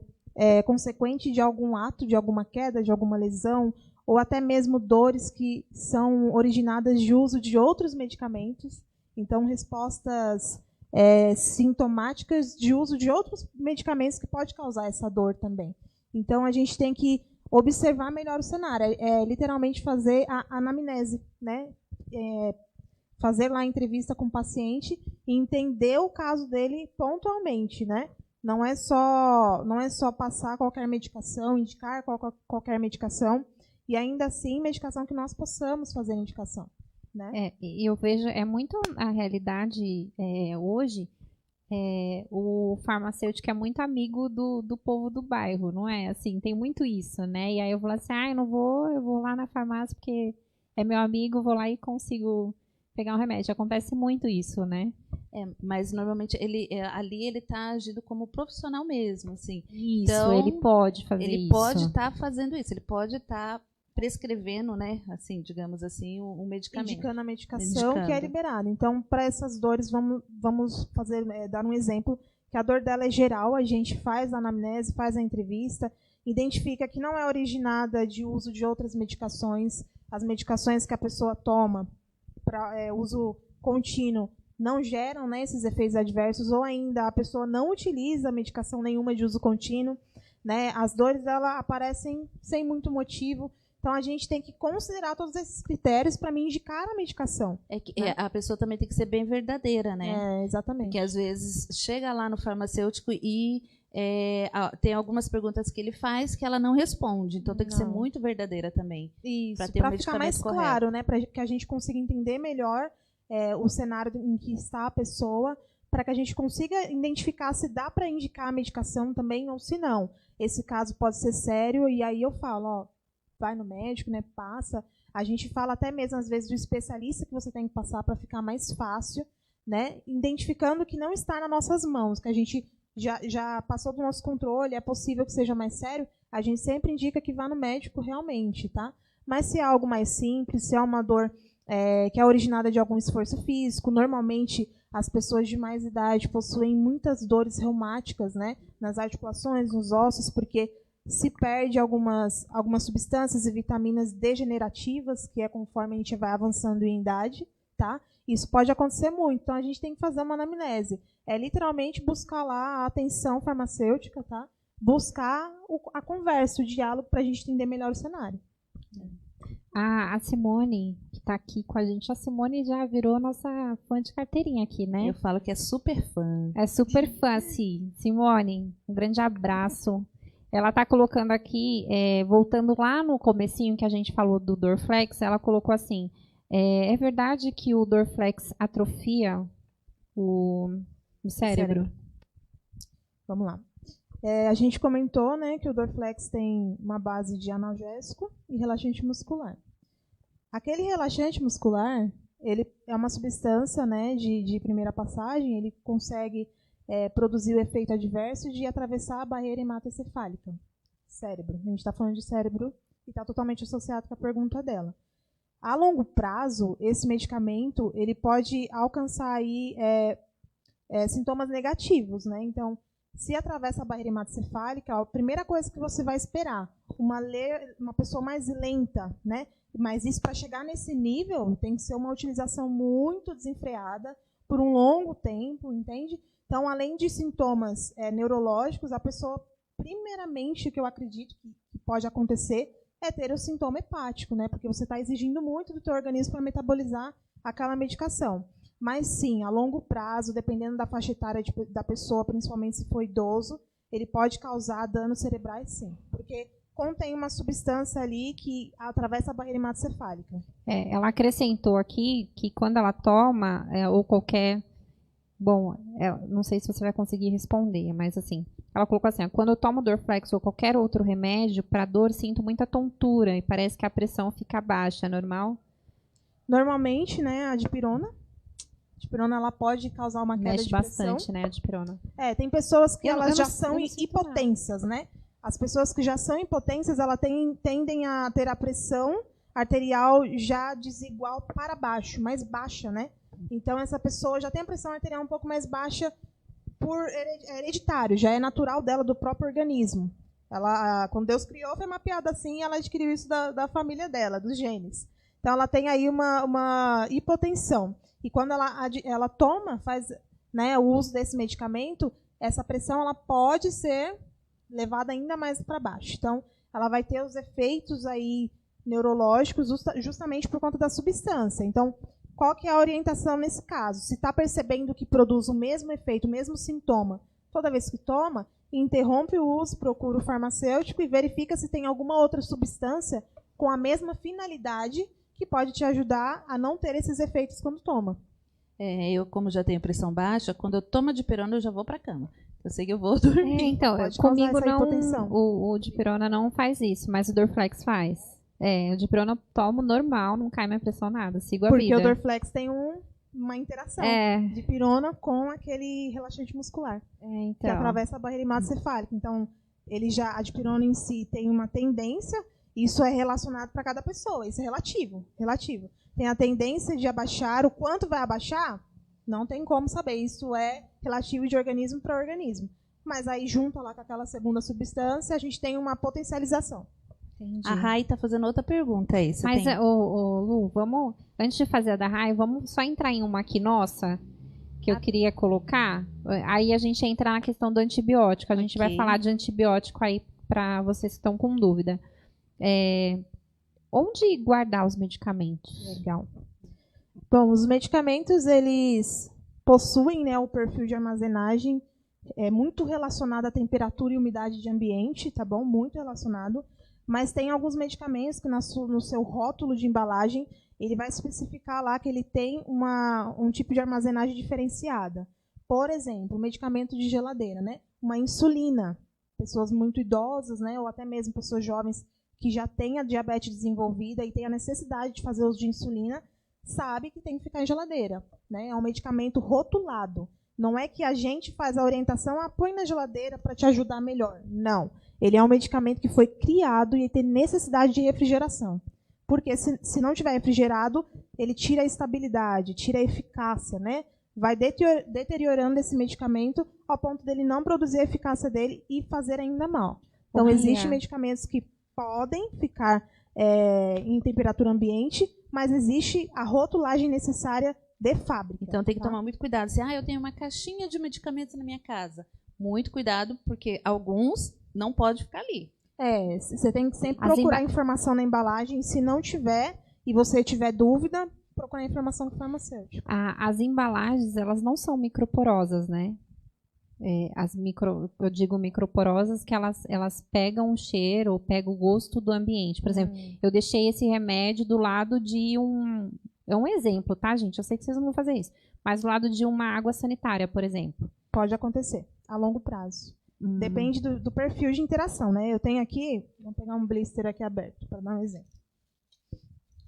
consequente de algum ato, de alguma queda, de alguma lesão, ou até mesmo dores que são originadas de uso de outros medicamentos. Então, respostas sintomáticas de uso de outros medicamentos que pode causar essa dor também. Então, a gente tem que observar melhor o cenário, literalmente fazer a anamnese, né? Fazer lá a entrevista com o paciente e entender o caso dele pontualmente, né? Não é só passar qualquer medicação, indicar qualquer medicação, e ainda assim medicação que nós possamos fazer indicação. Né? Eu vejo, é muito a realidade hoje, o farmacêutico é muito amigo do povo do bairro, não é? Assim, tem muito isso, né? E aí eu vou assim, eu vou lá na farmácia porque é meu amigo, vou lá e consigo pegar um remédio. Acontece muito isso, né? Mas normalmente ali ele está agindo como profissional mesmo, assim. Isso, então, ele pode fazer isso. Ele pode estar fazendo isso, ele pode estar prescrevendo, né, assim, digamos assim, um medicamento. Indicando a medicação que é liberada. Então, para essas dores, vamos fazer, dar um exemplo que a dor dela é geral, a gente faz a anamnese, faz a entrevista, identifica que não é originada de uso de outras medicações, as medicações que a pessoa toma para uso contínuo não geram, né, esses efeitos adversos, ou ainda a pessoa não utiliza medicação nenhuma de uso contínuo, né, as dores dela aparecem sem muito motivo. Então, a gente tem que considerar todos esses critérios para me indicar a medicação. A pessoa também tem que ser bem verdadeira, né? Exatamente. Porque, às vezes, chega lá no farmacêutico e tem algumas perguntas que ele faz que ela não responde. Então, tem que ser muito verdadeira também. Isso, para ficar mais correto. claro, né? Para que a gente consiga entender melhor o cenário em que está a pessoa, para que a gente consiga identificar se dá para indicar a medicação também ou se não. Esse caso pode ser sério, e aí eu falo, ó, vai no médico, né, passa. A gente fala até mesmo, às vezes, do especialista que você tem que passar para ficar mais fácil, né, identificando que não está nas nossas mãos, que a gente já passou do nosso controle, é possível que seja mais sério, a gente sempre indica que vá no médico realmente, tá? Mas se é algo mais simples, se é uma dor que é originada de algum esforço físico, normalmente as pessoas de mais idade possuem muitas dores reumáticas, né, nas articulações, nos ossos, porque se perde algumas substâncias e vitaminas degenerativas, que é conforme a gente vai avançando em idade, tá? Isso pode acontecer muito, então a gente tem que fazer uma anamnese. É literalmente buscar lá a atenção farmacêutica, tá? Buscar a conversa, o diálogo, para a gente entender melhor o cenário. A Simone, que está aqui com a gente, a Simone já virou nossa fã de carteirinha aqui, né? Eu falo que é super fã. É super fã, sim. Simone, um grande abraço. Ela está colocando aqui, voltando lá no comecinho que a gente falou do Dorflex, ela colocou assim, é verdade que o Dorflex atrofia o cérebro? Vamos lá. A gente comentou, né, que o Dorflex tem uma base de analgésico e relaxante muscular. Aquele relaxante muscular, ele é uma substância, né, de primeira passagem, ele consegue produzir o efeito adverso de atravessar a barreira hematocefálica, cérebro. A gente está falando de cérebro e está totalmente associado com a pergunta dela. A longo prazo, esse medicamento ele pode alcançar aí, sintomas negativos, né? Então, se atravessa a barreira hematocefálica, a primeira coisa que você vai esperar, uma pessoa mais lenta, né? Mas isso, para chegar nesse nível, tem que ser uma utilização muito desenfreada por um longo tempo, entende? Então, além de sintomas neurológicos, a pessoa, primeiramente, que eu acredito que pode acontecer, é ter o sintoma hepático, né? Porque você está exigindo muito do teu organismo para metabolizar aquela medicação. Mas sim, a longo prazo, dependendo da faixa etária da pessoa, principalmente se for idoso, ele pode causar danos cerebrais, sim. Porque contém uma substância ali que atravessa a barreira hematocefálica. Ela acrescentou aqui que quando ela toma, ou qualquer... Bom, não sei se você vai conseguir responder, mas assim, ela colocou assim, quando eu tomo Dorflex ou qualquer outro remédio, para dor sinto muita tontura e parece que a pressão fica baixa, é normal? Normalmente, né, a dipirona ela pode causar uma queda de pressão. Mexe bastante, né, a dipirona. Tem pessoas que elas já são hipotensas, né? As pessoas que já são hipotensas, elas tendem a ter a pressão arterial já desigual para baixo, mais baixa, né? Então, essa pessoa já tem a pressão arterial um pouco mais baixa por hereditário, já é natural dela, do próprio organismo. Quando Deus criou, foi mapeada assim, e ela adquiriu isso da família dela, dos genes. Então, ela tem aí uma hipotensão. E quando ela toma, faz, né, o uso desse medicamento, essa pressão ela pode ser levada ainda mais para baixo. Então, ela vai ter os efeitos aí neurológicos justamente por conta da substância. Então, qual que é a orientação nesse caso? Se está percebendo que produz o mesmo efeito, o mesmo sintoma, toda vez que toma, interrompe o uso, procura o farmacêutico e verifica se tem alguma outra substância com a mesma finalidade que pode te ajudar a não ter esses efeitos quando toma. Eu, como já tenho pressão baixa, quando eu tomo dipirona, eu já vou para cama. Eu sei que eu vou dormir. Então, comigo não, o dipirona não faz isso, mas o Dorflex faz. O dipirona eu tomo normal, não cai minha pressão nada, sigo a vida. Porque o Dorflex tem uma interação dipirona com aquele relaxante muscular, que atravessa a barreira hematocefálica. Então, a dipirona em si tem uma tendência, isso é relacionado para cada pessoa, isso é relativo. Tem a tendência de abaixar, o quanto vai abaixar, Não tem como saber. Isso é relativo de organismo para organismo. Mas aí, junto lá com aquela segunda substância, a gente tem uma potencialização. Entendi. A Rai está fazendo outra pergunta aí. Mas, Lu, vamos, antes de fazer a da Rai, vamos só entrar em uma aqui nossa, que eu queria colocar. Aí a gente entra na questão do antibiótico. A gente vai falar de antibiótico aí para vocês que estão com dúvida. Onde guardar os medicamentos? Legal. Bom, os medicamentos, eles possuem, né, o perfil de armazenagem muito relacionado à temperatura e umidade de ambiente, tá bom? Muito relacionado. Mas tem alguns medicamentos que no seu rótulo de embalagem, ele vai especificar lá que ele tem um tipo de armazenagem diferenciada. Por exemplo, medicamento de geladeira, né? Uma insulina. Pessoas muito idosas, né, ou até mesmo pessoas jovens que já têm a diabetes desenvolvida e têm a necessidade de fazer uso de insulina, sabe que tem que ficar em geladeira, né? É um medicamento rotulado. Não é que a gente faz a orientação, põe na geladeira para te ajudar melhor. Não. Ele é um medicamento que foi criado e tem necessidade de refrigeração. Porque se não tiver refrigerado, ele tira a estabilidade, tira a eficácia, né? Vai deteriorando esse medicamento ao ponto dele não produzir a eficácia dele e fazer ainda mal. Então, existem medicamentos que podem ficar em temperatura ambiente, mas existe a rotulagem necessária de fábrica. Então, tem que tomar muito cuidado. Se eu tenho uma caixinha de medicamentos na minha casa, muito cuidado, porque alguns não podem ficar ali. Você tem que sempre procurar informação na embalagem. Se não tiver, e você tiver dúvida, procurar informação com o farmacêutico. As embalagens, elas não são microporosas, né? Eu digo microporosas que elas pegam o cheiro ou pegam o gosto do ambiente. Por exemplo, eu deixei esse remédio do lado de um... É um exemplo, tá, gente? Eu sei que vocês não vão fazer isso. Mas do lado de uma água sanitária, por exemplo. Pode acontecer, a longo prazo. Depende do perfil de interação, né? Eu tenho aqui, vamos pegar um blister aqui aberto, para dar um exemplo.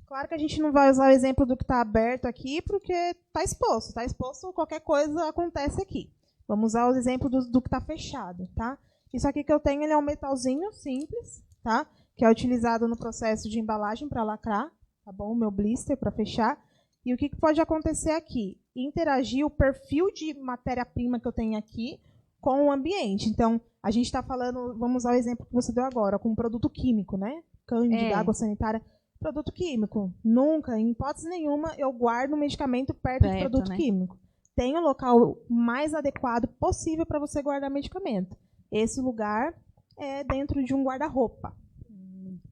Claro que a gente não vai usar o exemplo do que está aberto aqui, porque está exposto. Está exposto, qualquer coisa acontece aqui. Vamos usar o exemplo do que está fechado, tá? Isso aqui que eu tenho, ele é um metalzinho simples, tá? Que é utilizado no processo de embalagem para lacrar, tá bom? O meu blister para fechar. E o que pode acontecer aqui? Interagir o perfil de matéria-prima que eu tenho aqui com o ambiente. Então, a gente está falando, vamos usar o exemplo que você deu agora, com um produto químico, né? Cândida, água sanitária, produto químico. Nunca, em hipótese nenhuma, eu guardo um medicamento perto do produto químico. Tem o local mais adequado possível para você guardar medicamento. Esse lugar é dentro de um guarda-roupa.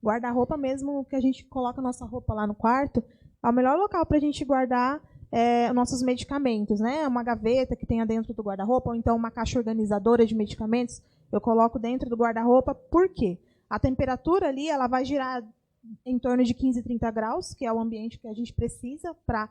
Guarda-roupa mesmo, que a gente coloca a nossa roupa lá no quarto, é o melhor local para a gente guardar nossos medicamentos, né? Uma gaveta que tenha dentro do guarda-roupa, ou então uma caixa organizadora de medicamentos, eu coloco dentro do guarda-roupa. Por quê? A temperatura ali, ela vai girar em torno de 15, 30 graus, que é o ambiente que a gente precisa para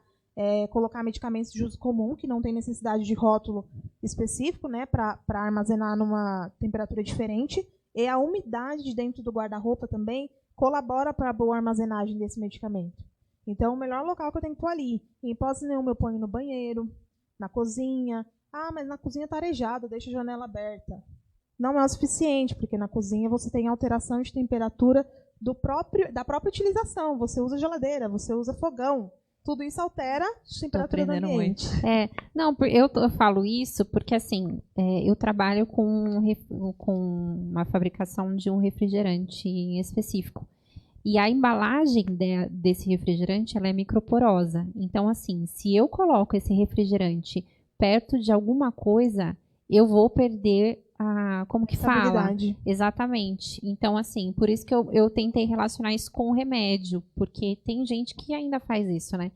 colocar medicamentos de uso comum, que não tem necessidade de rótulo específico, né? Para armazenar numa temperatura diferente. E a umidade dentro do guarda-roupa também colabora para a boa armazenagem desse medicamento. Então, o melhor local que eu tenho que pôr ali. Em hipótese nenhuma, eu ponho no banheiro, na cozinha. Mas na cozinha está arejada, deixa a janela aberta. Não é o suficiente, porque na cozinha você tem alteração de temperatura da própria utilização. Você usa geladeira, você usa fogão. Tudo isso altera a temperatura do ambiente. Eu falo isso porque, assim, eu trabalho com uma fabricação de um refrigerante em específico. E a embalagem desse refrigerante, ela é microporosa. Então, assim, se eu coloco esse refrigerante perto de alguma coisa, eu vou perder como que fala? Exatamente. Então, assim, por isso que eu tentei relacionar isso com o remédio, porque tem gente que ainda faz isso, né?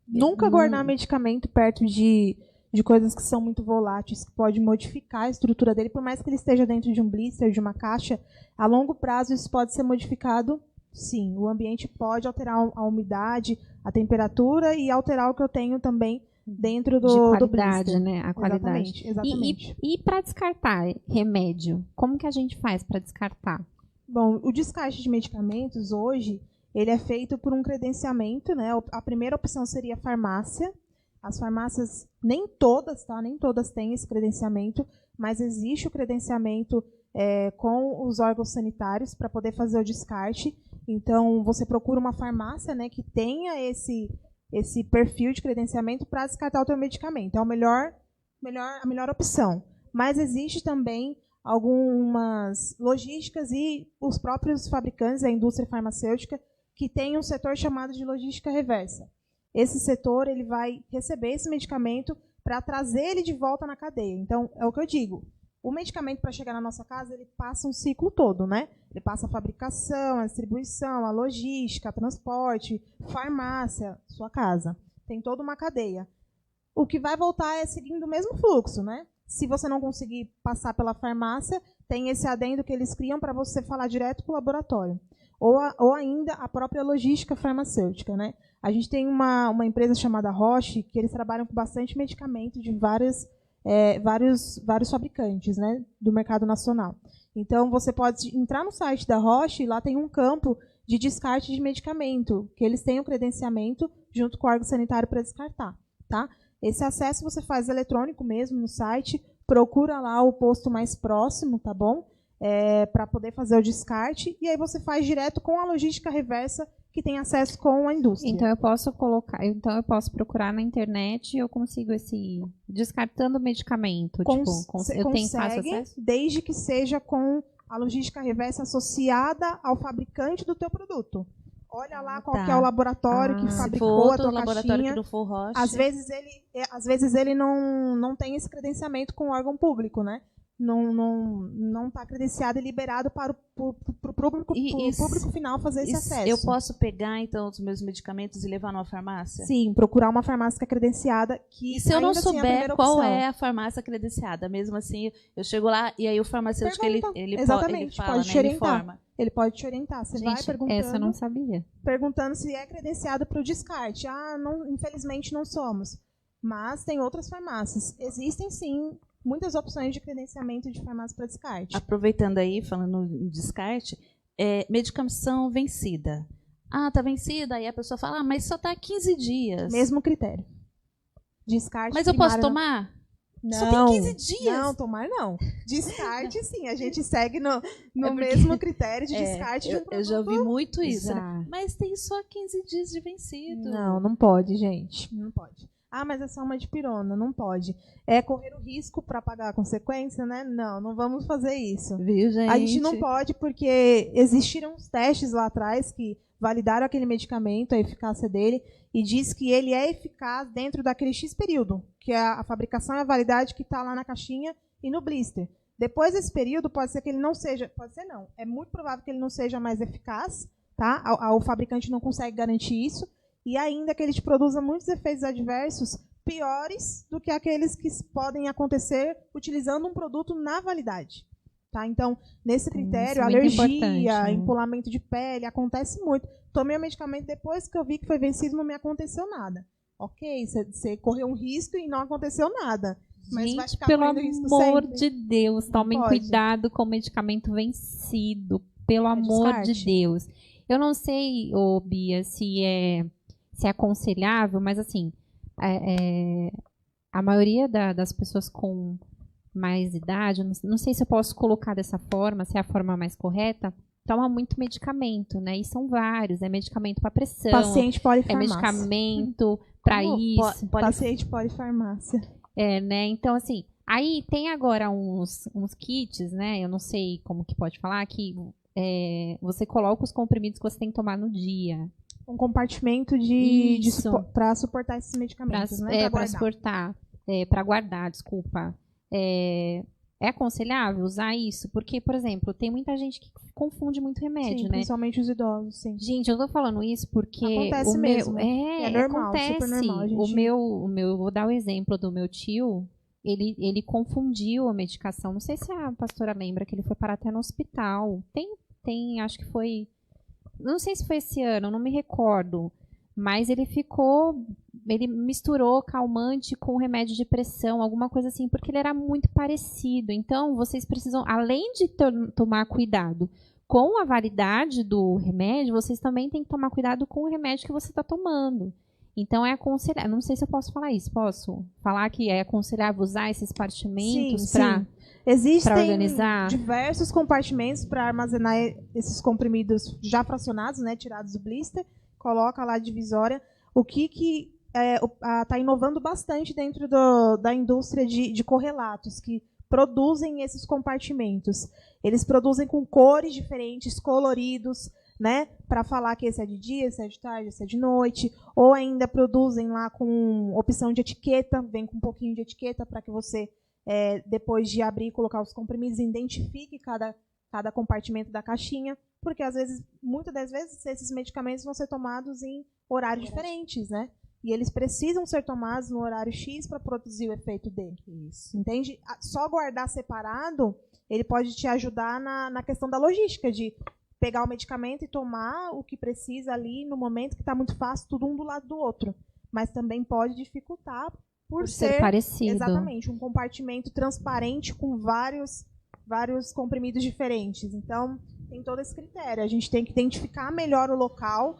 Nunca guardar medicamento perto de coisas que são muito voláteis, que pode modificar a estrutura dele, por mais que ele esteja dentro de um blister, de uma caixa, a longo prazo isso pode ser modificado. Sim, o ambiente pode alterar a umidade, a temperatura e alterar o que eu tenho também dentro do blister, né? A qualidade. Exatamente. E para descartar remédio, como que a gente faz para descartar? Bom, o descarte de medicamentos hoje, ele é feito por um credenciamento, né? A primeira opção seria a farmácia. As farmácias, nem todas, tá? Nem todas têm esse credenciamento, mas existe o credenciamento com os órgãos sanitários para poder fazer o descarte. Então, você procura uma farmácia, né, que tenha esse perfil de credenciamento para descartar o teu medicamento. É a melhor opção. Mas existe também algumas logísticas e os próprios fabricantes, a indústria farmacêutica, que tem um setor chamado de logística reversa. Esse setor ele vai receber esse medicamento para trazer ele de volta na cadeia. Então, é o que eu digo. O medicamento, para chegar na nossa casa, ele passa um ciclo todo, né? Ele passa a fabricação, a distribuição, a logística, transporte, farmácia, sua casa. Tem toda uma cadeia. O que vai voltar é seguindo o mesmo fluxo, né? Se você não conseguir passar pela farmácia, tem esse adendo que eles criam para você falar direto com o laboratório. Ou ainda a própria logística farmacêutica, né? A gente tem uma empresa chamada Roche, que eles trabalham com bastante medicamento de vários fabricantes, né, do mercado nacional. Então, você pode entrar no site da Roche e lá tem um campo de descarte de medicamento, que eles têm o credenciamento junto com o órgão sanitário para descartar. Tá? Esse acesso você faz eletrônico mesmo no site, procura lá o posto mais próximo, tá bom? Para poder fazer o descarte, e aí você faz direto com a logística reversa que tem acesso com a indústria. Então eu posso procurar na internet e eu consigo esse descartando o medicamento, eu tenho fácil acesso? Desde que seja com a logística reversa associada ao fabricante do teu produto. Olha lá qual que é o laboratório que fabricou a tua caixinha. Que for Roche. Às vezes ele não tem esse credenciamento com o órgão público, né? Não está credenciado e liberado para o público final fazer esse acesso. Eu posso pegar, então, os meus medicamentos e levar numa farmácia? Sim, procurar uma farmácia credenciada. E se eu não souber qual é a farmácia credenciada? Mesmo assim, eu chego lá e aí o farmacêutico, ele fala, pode te orientar. Ele pode te orientar. Você vai perguntando. Essa eu não sabia. Perguntando se é credenciado para o descarte. Infelizmente não somos. Mas tem outras farmácias. Existem, sim, muitas opções de credenciamento de farmácia para descarte. Aproveitando aí, falando em descarte, medicação vencida. Tá vencida, aí a pessoa fala, mas só está 15 dias. Mesmo critério. Descarte. Mas eu posso tomar? Não, só tem 15 dias. Não, tomar não. Descarte, sim. A gente segue no mesmo critério de descarte de um produto. Eu já ouvi muito isso, né? Mas tem só 15 dias de vencido. Não pode, gente. Não pode. Mas é só uma dipirona, não pode. É correr o risco para pagar a consequência, né? Não vamos fazer isso. Viu, gente? A gente não pode porque existiram uns testes lá atrás que validaram aquele medicamento, a eficácia dele, e diz que ele é eficaz dentro daquele X período, que é a fabricação e a validade que está lá na caixinha e no blister. Depois desse período, pode ser que ele não seja, pode ser não, é muito provável que ele não seja mais eficaz, tá? O fabricante não consegue garantir isso, e ainda que ele te produza muitos efeitos adversos piores do que aqueles que podem acontecer utilizando um produto na validade. Tá? Então, nesse critério, alergia, empolamento de pele, acontece muito. Tomei o medicamento depois que eu vi que foi vencido, não me aconteceu nada. Ok, você correu um risco e não aconteceu nada. Mas gente, vai ficar pelo risco amor sempre. de Deus, tomem cuidado com o medicamento vencido. Pelo amor de Deus. Eu não sei, Bia, se é aconselhável, mas assim, a maioria das pessoas com mais idade, não sei se eu posso colocar dessa forma, se é a forma mais correta, toma muito medicamento, né? E são vários, é medicamento para pressão, paciente polifarmácia. É medicamento para isso. Paciente polifarmácia. Né? Então, assim, aí tem agora uns kits, né? Eu não sei como que pode falar, que você coloca os comprimidos que você tem que tomar no dia. Um compartimento para suportar esses medicamentos, né? Para suportar, para guardar, desculpa. É aconselhável usar isso? Porque, por exemplo, tem muita gente que confunde muito remédio, né? Principalmente os idosos, sim. Gente, eu tô falando isso porque acontece mesmo. É normal, acontece. Super normal, gente. O meu, vou dar o exemplo do meu tio. Ele confundiu a medicação. Não sei se a pastora lembra que ele foi parar até no hospital. Tem, acho que foi. Não sei se foi esse ano, não me recordo. Mas ele misturou calmante com remédio de pressão, alguma coisa assim, porque ele era muito parecido. Então, vocês precisam, além de tomar cuidado com a validade do remédio, vocês também têm que tomar cuidado com o remédio que você está tomando. Então, é aconselhável, não sei se eu posso falar isso, posso falar que é aconselhável usar esses compartimentos para organizar? Existem diversos compartimentos para armazenar esses comprimidos já fracionados, né, tirados do blister, coloca lá a divisória. o que está inovando bastante dentro da indústria de correlatos, que produzem esses compartimentos. Eles produzem com cores diferentes, coloridos, né, para falar que esse é de dia, esse é de tarde, esse é de noite, ou ainda produzem lá com opção de etiqueta, vem com um pouquinho de etiqueta para que você, depois de abrir e colocar os comprimidos, identifique cada compartimento da caixinha, porque às vezes, muitas das vezes, esses medicamentos vão ser tomados em horários diferentes, né? E eles precisam ser tomados no horário X para produzir o efeito dele. Isso. Entende? Só guardar separado, ele pode te ajudar na questão da logística, de pegar o medicamento e tomar o que precisa ali no momento que está muito fácil, tudo um do lado do outro. Mas também pode dificultar por ser parecido. Exatamente, um compartimento transparente com vários comprimidos diferentes. Então, tem todo esse critério. A gente tem que identificar melhor o local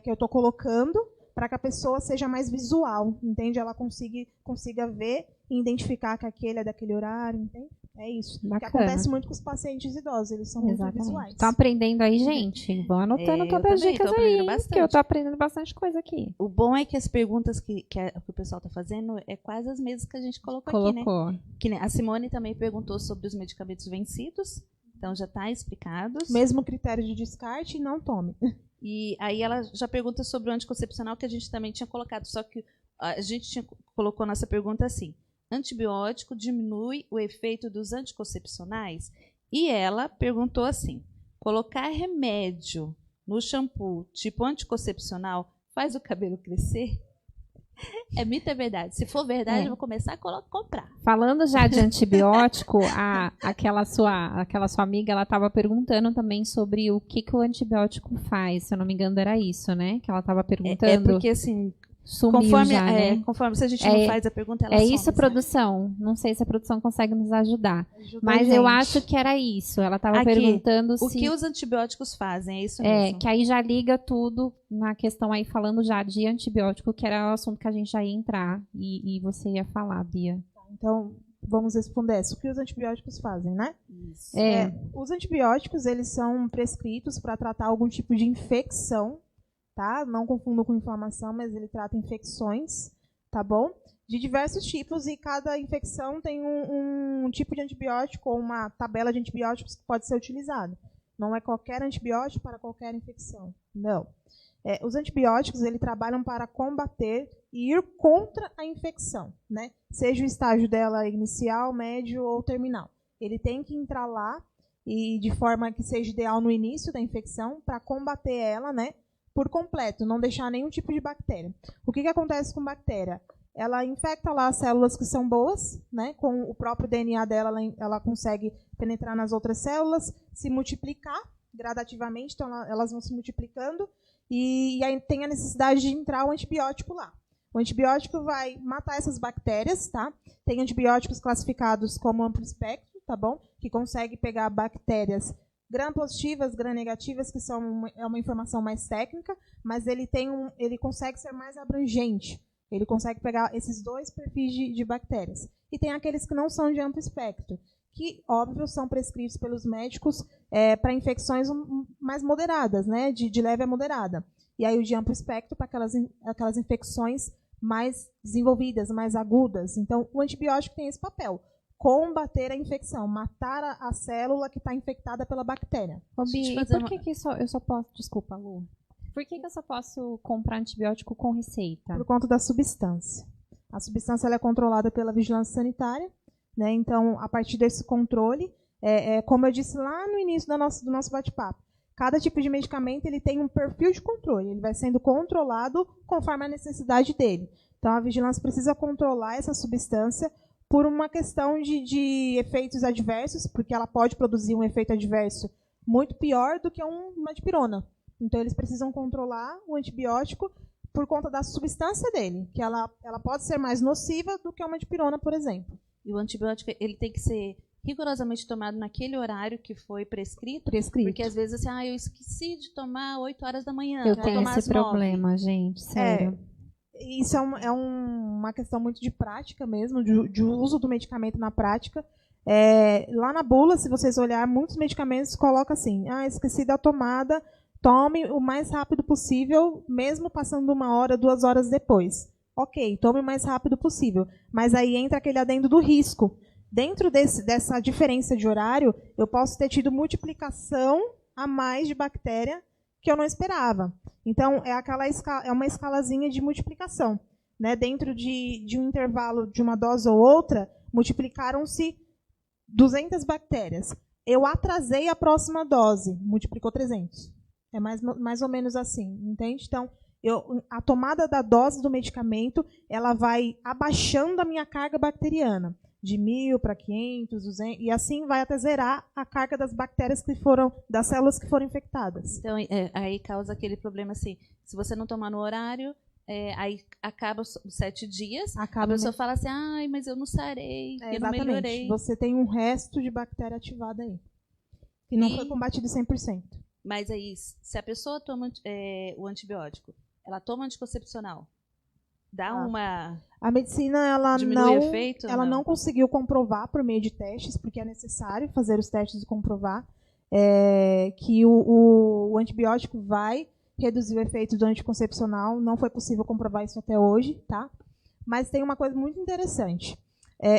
que eu estou colocando, para que a pessoa seja mais visual, entende? Ela consiga ver e identificar que aquele é daquele horário, entende? É isso. Bacana. Que acontece muito com os pacientes idosos, eles são muito visuais. Estão aprendendo aí, gente? Vão anotando todas as dicas aí, que eu estou aprendendo bastante coisa aqui. O bom é que as perguntas que o pessoal está fazendo é quase as mesmas que a gente colocou aqui, né? Que, né? A Simone também perguntou sobre os medicamentos vencidos, então já está explicado. Mesmo critério de descarte, não tome. E aí ela já pergunta sobre o anticoncepcional, que a gente também tinha colocado, só que a gente colocou nossa pergunta assim: antibiótico diminui o efeito dos anticoncepcionais? E ela perguntou assim: colocar remédio no shampoo tipo anticoncepcional faz o cabelo crescer? É mito, é verdade? Se for verdade, eu vou começar a comprar. Falando já de antibiótico, aquela sua amiga, ela estava perguntando também sobre o que o antibiótico faz. Se eu não me engano, era isso, né? Que ela estava perguntando. É porque, assim, conforme se a gente não faz a pergunta, ela some. Isso, produção. Não sei se a produção consegue nos ajudar. Mas eu acho que era isso. Ela estava perguntando o que os antibióticos fazem, é isso mesmo. Que aí já liga tudo na questão aí, falando já de antibiótico, que era o assunto que a gente já ia entrar e você ia falar, Bia. Então, vamos responder isso. O que os antibióticos fazem, né? Isso. Os antibióticos, eles são prescritos para tratar algum tipo de infecção, tá? Não confundam com inflamação, mas ele trata infecções, tá bom? De diversos tipos, e cada infecção tem um tipo de antibiótico ou uma tabela de antibióticos que pode ser utilizado. Não é qualquer antibiótico para qualquer infecção, não. Os antibióticos, eles trabalham para combater e ir contra a infecção, né? Seja o estágio dela inicial, médio ou terminal. Ele tem que entrar lá, e de forma que seja ideal no início da infecção, para combater ela, né, por completo, não deixar nenhum tipo de bactéria. O que acontece com bactéria? Ela infecta lá as células que são boas, né? Com o próprio DNA dela, ela consegue penetrar nas outras células, se multiplicar gradativamente, então elas vão se multiplicando, e aí tem a necessidade de entrar o antibiótico lá. O antibiótico vai matar essas bactérias, tá? Tem antibióticos classificados como amplo espectro, tá bom? Que consegue pegar bactérias gram-positivas, gram-negativas, que é uma informação mais técnica, mas ele consegue ser mais abrangente. Ele consegue pegar esses dois perfis de bactérias. E tem aqueles que não são de amplo espectro, que, óbvio, são prescritos pelos médicos para infecções mais moderadas, né, de leve a moderada. E aí o de amplo espectro para aquelas infecções mais desenvolvidas, mais agudas. Então, o antibiótico tem esse papel: combater a infecção, matar a célula que está infectada pela bactéria. Bi, e por que eu só posso... Desculpa, Lu. Por que eu só posso comprar antibiótico com receita? Por conta da substância. A substância ela é controlada pela vigilância sanitária, né? Então, a partir desse controle, como eu disse lá no início do nosso bate-papo, cada tipo de medicamento ele tem um perfil de controle, ele vai sendo controlado conforme a necessidade dele. Então, a vigilância precisa controlar essa substância por uma questão de efeitos adversos, porque ela pode produzir um efeito adverso muito pior do que uma dipirona. Então, eles precisam controlar o antibiótico por conta da substância dele, que ela pode ser mais nociva do que uma dipirona, por exemplo. E o antibiótico ele tem que ser rigorosamente tomado naquele horário que foi prescrito? Porque às vezes assim, eu esqueci de tomar 8 horas da manhã. Eu tenho esse problema, gente, sério. Isso é uma questão muito de prática mesmo, de uso do medicamento na prática. Lá na bula, se vocês olharem, muitos medicamentos colocam assim: esqueci da tomada, tome o mais rápido possível, mesmo passando 1 hora, 2 horas depois. Ok, tome o mais rápido possível. Mas aí entra aquele adendo do risco. Dentro dessa diferença de horário, eu posso ter tido multiplicação a mais de bactéria que eu não esperava. Então, é uma escalazinha de multiplicação. Né? Dentro de um intervalo de uma dose ou outra, multiplicaram-se 200 bactérias. Eu atrasei a próxima dose, multiplicou 300. É mais ou menos assim, entende? Então, a tomada da dose do medicamento, ela vai abaixando a minha carga bacteriana, de 1.000 para 500, 200, e assim vai até zerar a carga das bactérias das células que foram infectadas. Então, aí causa aquele problema assim, se você não tomar no horário, aí acaba os 7 dias, a pessoa fala assim, ai, mas eu não sarei, eu não melhorei. Você tem um resto de bactéria ativada aí, que não foi combatido 100%. Mas aí, se a pessoa toma o antibiótico, ela toma anticoncepcional, dá uma... A medicina, ela diminui o efeito? Ela não conseguiu comprovar por meio de testes, porque é necessário fazer os testes e comprovar que o antibiótico vai reduzir o efeito do anticoncepcional. Não foi possível comprovar isso até hoje, tá? Mas tem uma coisa muito interessante.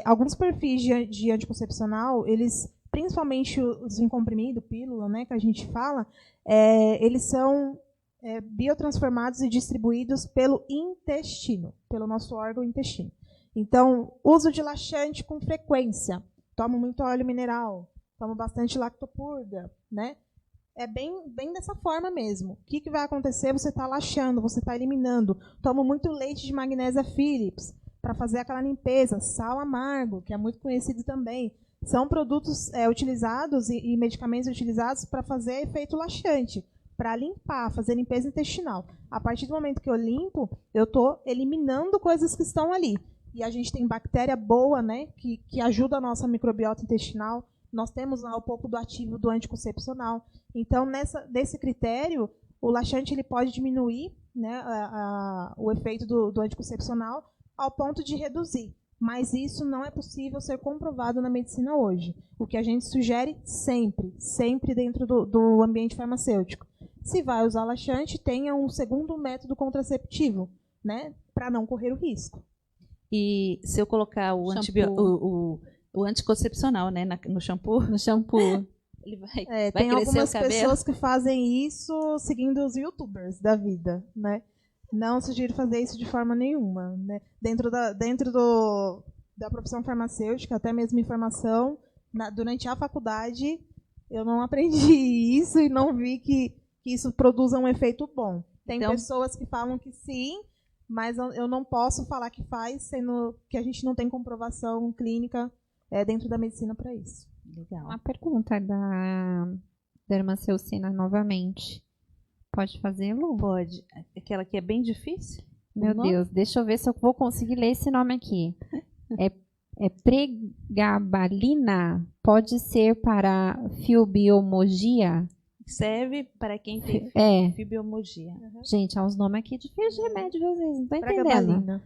Alguns perfis de anticoncepcional, eles, principalmente os em comprimido, pílula, né, que a gente fala, eles são biotransformados e distribuídos pelo intestino, pelo nosso órgão intestino. Então, uso de laxante com frequência. Tomo muito óleo mineral, tomo bastante lactopurga, né? É bem dessa forma mesmo. O que vai acontecer? Você está laxando, você está eliminando. Tomo muito leite de magnésia Philips para fazer aquela limpeza. Sal amargo, que é muito conhecido também. São produtos utilizados e medicamentos utilizados para fazer efeito laxante, para limpar, fazer limpeza intestinal. A partir do momento que eu limpo, eu estou eliminando coisas que estão ali. E a gente tem bactéria boa, né, que ajuda a nossa microbiota intestinal. Nós temos lá um pouco do ativo do anticoncepcional. Então, desse critério, o laxante ele pode diminuir, né, o efeito do anticoncepcional ao ponto de reduzir. Mas isso não é possível ser comprovado na medicina hoje. O que a gente sugere sempre dentro do ambiente farmacêutico. Se vai usar laxante, tenha um segundo método contraceptivo, né, para não correr o risco. E se eu colocar o anticoncepcional, né, no shampoo? No shampoo. Ele vai tem crescer algumas o cabelo? pessoas que fazem isso seguindo os youtubers da vida, né? Não sugiro fazer isso de forma nenhuma, né? Dentro da profissão farmacêutica, até mesmo em formação, durante a faculdade, eu não aprendi isso e não vi que isso produza um efeito bom. Tem pessoas que falam que sim, mas eu não posso falar que faz, sendo que a gente não tem comprovação clínica dentro da medicina para isso. Legal. Uma pergunta da irmã Celcina novamente. Pode fazer, Lu? Pode. Aquela que é bem difícil? Meu Deus, deixa eu ver se eu vou conseguir ler esse nome aqui. É pregabalina? Pode ser para fibromialgia? Serve para quem tem fibromialgia. Uhum. Gente, há uns nomes aqui difíceis de remédio, vocês não estão entendendo. Pregabalina.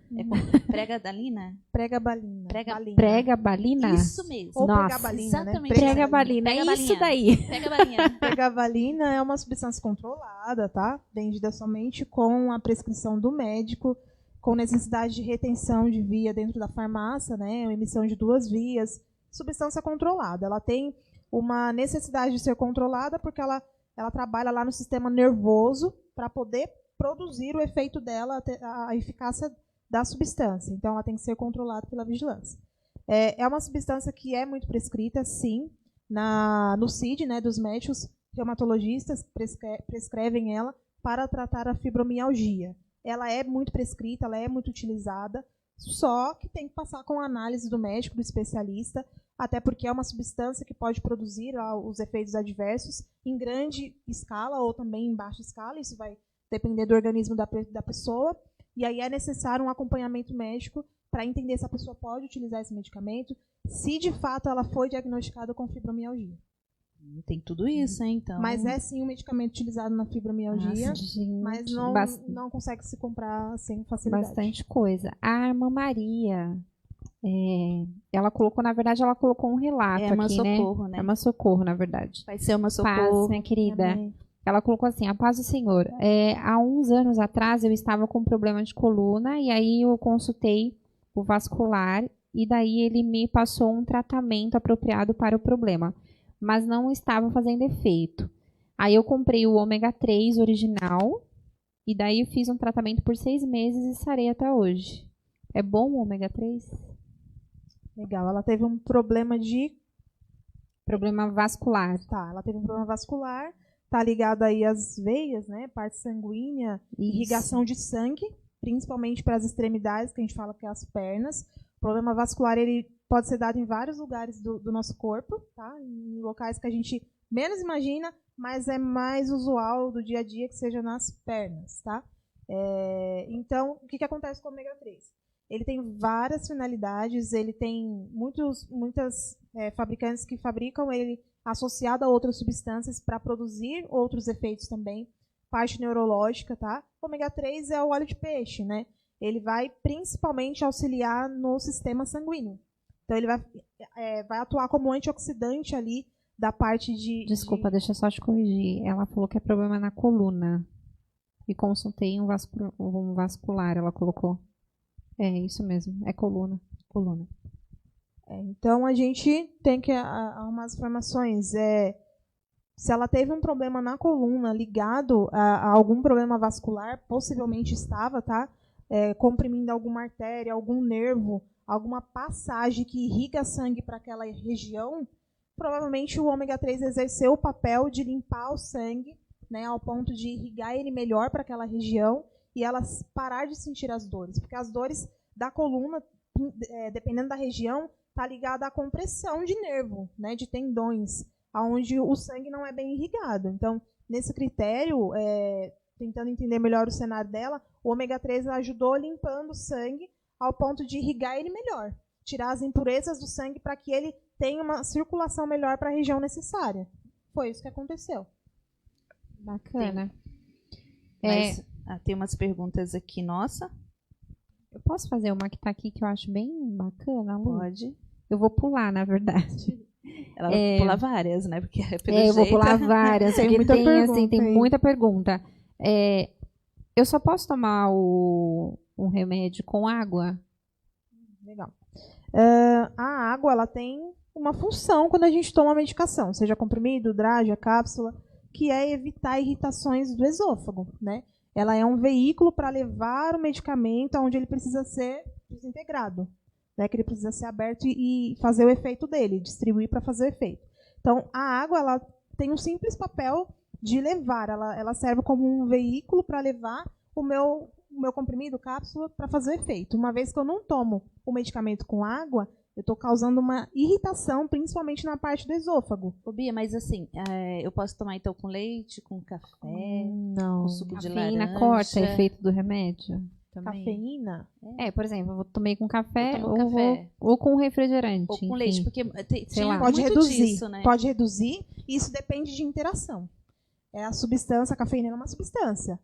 Pregadalina? Pregabalina. Pregabalina? Isso mesmo. Ou nossa, pregabalina, exatamente. né? Pregabalina, é isso daí. Pregabalina. Pregabalina é uma substância controlada, tá? Vendida somente com a prescrição do médico, com necessidade de retenção de via dentro da farmácia, né? Emissão de 2 vias. Substância controlada. Ela tem uma necessidade de ser controlada porque ela trabalha lá no sistema nervoso para poder produzir o efeito dela, a eficácia da substância. Então, ela tem que ser controlada pela vigilância. É uma substância que é muito prescrita, sim, no CID, né, dos médicos reumatologistas prescrevem ela para tratar a fibromialgia. Ela é muito prescrita, ela é muito utilizada, só que tem que passar com a análise do médico, do especialista, até porque é uma substância que pode produzir os efeitos adversos em grande escala ou também em baixa escala, isso vai depender do organismo da pessoa, e aí é necessário um acompanhamento médico para entender se a pessoa pode utilizar esse medicamento, se de fato ela foi diagnosticada com fibromialgia. Tem tudo isso, hein, então. Mas é sim um medicamento utilizado na fibromialgia, mas não consegue se comprar sem facilidade. Bastante coisa. A irmã Maria, ela colocou um relato aqui, Socorro, né? É uma Socorro, na verdade. Vai ser uma Socorro. Paz, minha querida. Amém. Ela colocou assim, a paz do Senhor. Há uns anos atrás eu estava com problema de coluna e aí eu consultei o vascular e daí ele me passou um tratamento apropriado para o problema, mas não estava fazendo efeito. Aí eu comprei o ômega 3 original e daí eu fiz um tratamento por 6 meses e sarei até hoje. É bom o ômega 3? Legal. Ela teve um problema de... Problema vascular. Tá, ela teve um problema vascular, tá ligado aí às veias, né? Parte sanguínea, irrigação de sangue, principalmente para as extremidades, que a gente fala que é as pernas. O problema vascular, ele pode ser dado em vários lugares do nosso corpo, tá? Em locais que a gente menos imagina, mas é mais usual do dia a dia que seja nas pernas, tá? Então, o que acontece com o ômega 3? Ele tem várias finalidades, ele tem muitas fabricantes que fabricam ele associado a outras substâncias para produzir outros efeitos também, parte neurológica, tá? O ômega 3 é o óleo de peixe, né? Ele vai principalmente auxiliar no sistema sanguíneo. Então, ele vai atuar como antioxidante ali da parte de... Desculpa, deixa eu só te corrigir. Ela falou que é problema na coluna. E consultei um vascular, ela colocou. É isso mesmo, é coluna. Então, a gente tem que arrumar as informações. Se ela teve um problema na coluna ligado a algum problema vascular, possivelmente estava, tá? Comprimindo alguma artéria, algum nervo, alguma passagem que irriga sangue para aquela região, provavelmente o ômega 3 exerceu o papel de limpar o sangue, né, ao ponto de irrigar ele melhor para aquela região e ela parar de sentir as dores. Porque as dores da coluna, dependendo da região, está ligada à compressão de nervo, né, de tendões, onde o sangue não é bem irrigado. Então, nesse critério, tentando entender melhor o cenário dela, o ômega 3 ajudou limpando o sangue ao ponto de irrigar ele melhor, tirar as impurezas do sangue para que ele tenha uma circulação melhor para a região necessária. Foi isso que aconteceu. Bacana. Mas, tem umas perguntas aqui, nossa. Eu posso fazer uma que está aqui que eu acho bem bacana, Lu? Pode. Eu vou pular, na verdade. Ela vai pular várias, né? Porque eu vou pular várias, tem porque muita pergunta. Tem muita pergunta. Eu só posso tomar um remédio com água? Legal. A água, ela tem uma função quando a gente toma a medicação, seja comprimido, drágia, cápsula, que é evitar irritações do esôfago, né? Ela é um veículo para levar o medicamento aonde ele precisa ser desintegrado, né? Que ele precisa ser aberto e fazer o efeito dele, distribuir para fazer o efeito. Então, a água, ela tem um simples papel de levar, ela serve como um veículo para levar o meu comprimido, cápsula, para fazer o efeito. Uma vez que eu não tomo o medicamento com água, eu estou causando uma irritação, principalmente na parte do esôfago. Ô, Bia, mas assim, eu posso tomar então com leite, com café, não, com suco de cafeína laranja? corta o efeito do remédio? Também. Cafeína? Por exemplo, eu tomei com café, café. ou com refrigerante. Ou com enfim. leite, porque tinha Pode muito reduzir, disso, né? pode reduzir. Isso depende de interação. A substância, a cafeína é uma substância.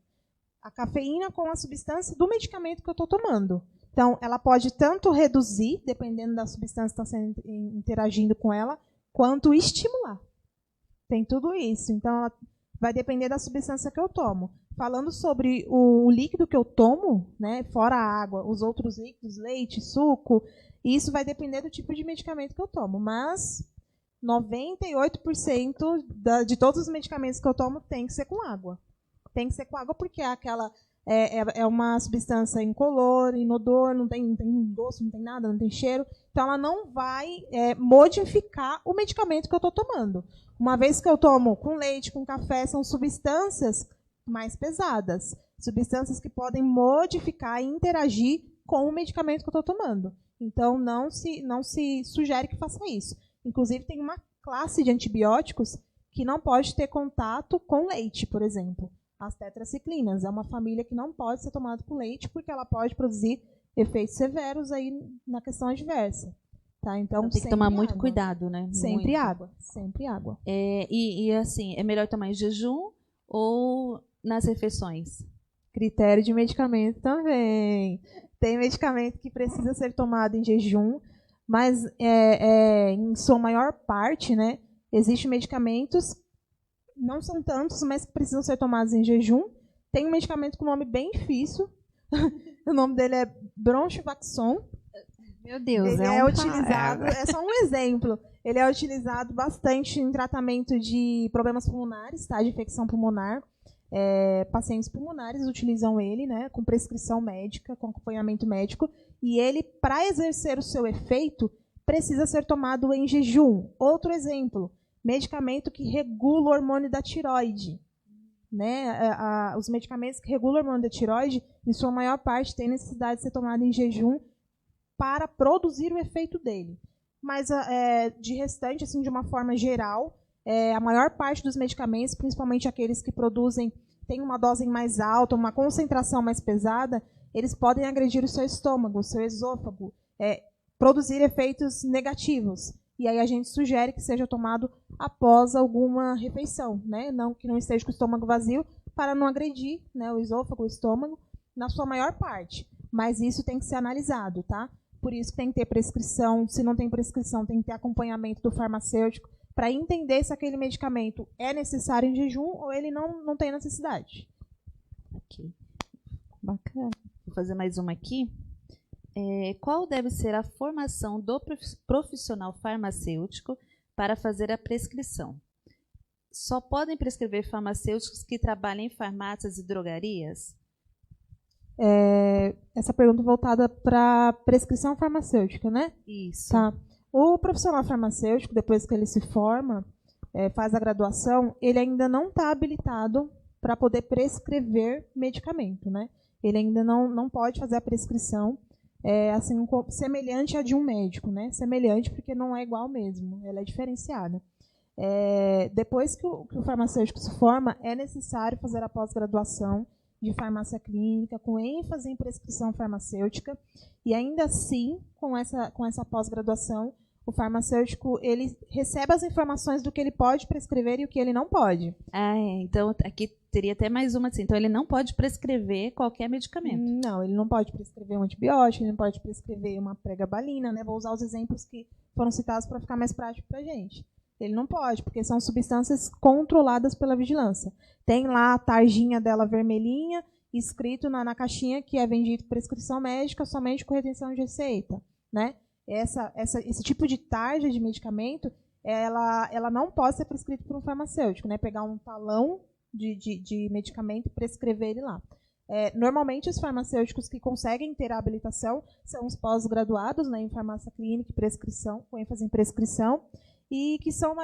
A cafeína com a substância do medicamento que eu estou tomando. Então, ela pode tanto reduzir, dependendo da substância que está interagindo com ela, quanto estimular. Tem tudo isso. Então, ela vai depender da substância que eu tomo. Falando sobre o líquido que eu tomo, né, fora a água, os outros líquidos, leite, suco, isso vai depender do tipo de medicamento que eu tomo. Mas 98% de todos os medicamentos que eu tomo tem que ser com água. Tem que ser com água porque é uma substância incolor, inodor, não tem gosto, não tem nada, não tem cheiro. Então, ela não vai modificar o medicamento que eu estou tomando. Uma vez que eu tomo com leite, com café, são substâncias mais pesadas. Substâncias que podem modificar e interagir com o medicamento que eu estou tomando. Então, não se sugere que faça isso. Inclusive, tem uma classe de antibióticos que não pode ter contato com leite, por exemplo. As tetraciclinas. É uma família que não pode ser tomada com leite porque ela pode produzir efeitos severos aí na questão adversa. Tá? Então, tem que tomar muito cuidado, né? Sempre muito. água. Sempre água. E assim, é melhor tomar em jejum ou nas refeições? Critério de medicamento também. Tem medicamento que precisa ser tomado em jejum, mas em sua maior parte, né, existem medicamentos não são tantos, mas que precisam ser tomados em jejum. Tem um medicamento com nome bem difícil. O nome dele é Bronchivaxon. Meu Deus, Ele é utilizado, é só um exemplo. Ele é utilizado bastante em tratamento de problemas pulmonares, tá? De infecção pulmonar. Pacientes pulmonares utilizam ele, né? Com prescrição médica, com acompanhamento médico. E ele, para exercer o seu efeito, precisa ser tomado em jejum. Outro exemplo, medicamento que regula o hormônio da tireoide. Né? Os medicamentos que regulam o hormônio da tireoide, em sua maior parte, têm necessidade de ser tomado em jejum para produzir o efeito dele. Mas, de restante, assim, de uma forma geral, a maior parte dos medicamentos, principalmente aqueles que produzem, têm uma dose mais alta, uma concentração mais pesada, eles podem agredir o seu estômago, o seu esôfago, produzir efeitos negativos. E aí a gente sugere que seja tomado após alguma refeição, né? Que não esteja com o estômago vazio, para não agredir, né, o esôfago, o estômago, na sua maior parte. Mas isso tem que ser analisado, tá? Por isso que tem que ter prescrição. Se não tem prescrição, tem que ter acompanhamento do farmacêutico para entender se aquele medicamento é necessário em jejum ou ele não tem necessidade. Ok. Bacana. Vou fazer mais uma aqui. Qual deve ser a formação do profissional farmacêutico para fazer a prescrição? Só podem prescrever farmacêuticos que trabalham em farmácias e drogarias? Essa pergunta voltada para prescrição farmacêutica, né? Isso. Tá. O profissional farmacêutico, depois que ele se forma, faz a graduação, ele ainda não está habilitado para poder prescrever medicamento, né? Ele ainda não pode fazer a prescrição assim, semelhante à de um médico, né? Semelhante porque não é igual mesmo, ela é diferenciada. Depois que o farmacêutico se forma, é necessário fazer a pós-graduação de farmácia clínica, com ênfase em prescrição farmacêutica, e ainda assim, com essa pós-graduação, o farmacêutico ele recebe as informações do que ele pode prescrever e o que ele não pode. Então aqui teria até mais uma assim. Então ele não pode prescrever qualquer medicamento. Não, ele não pode prescrever um antibiótico, ele não pode prescrever uma pregabalina, né? Vou usar os exemplos que foram citados para ficar mais prático para a gente. Ele não pode, porque são substâncias controladas pela vigilância. Tem lá a tarjinha dela vermelhinha, escrito na caixinha que é vendido por prescrição médica somente com retenção de receita, né? Esse tipo de tarja de medicamento, ela não pode ser prescrita por um farmacêutico, né? Pegar um talão de medicamento e prescrever ele lá. Normalmente, os farmacêuticos que conseguem ter a habilitação são os pós-graduados, né, em farmácia clínica e prescrição, com ênfase em prescrição, e que são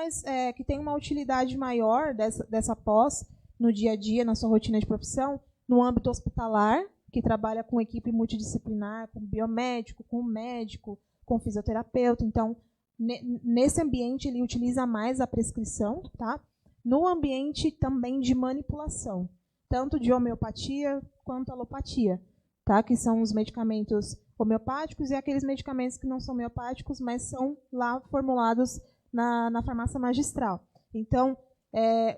que têm uma utilidade maior dessa pós no dia a dia, na sua rotina de profissão, no âmbito hospitalar, que trabalha com equipe multidisciplinar, com biomédico, com médico, com fisioterapeuta. Então, nesse ambiente, ele utiliza mais a prescrição, tá? No ambiente também de manipulação, tanto de homeopatia quanto alopatia, tá? Que são os medicamentos homeopáticos e aqueles medicamentos que não são homeopáticos, mas são lá formulados na farmácia magistral. Então,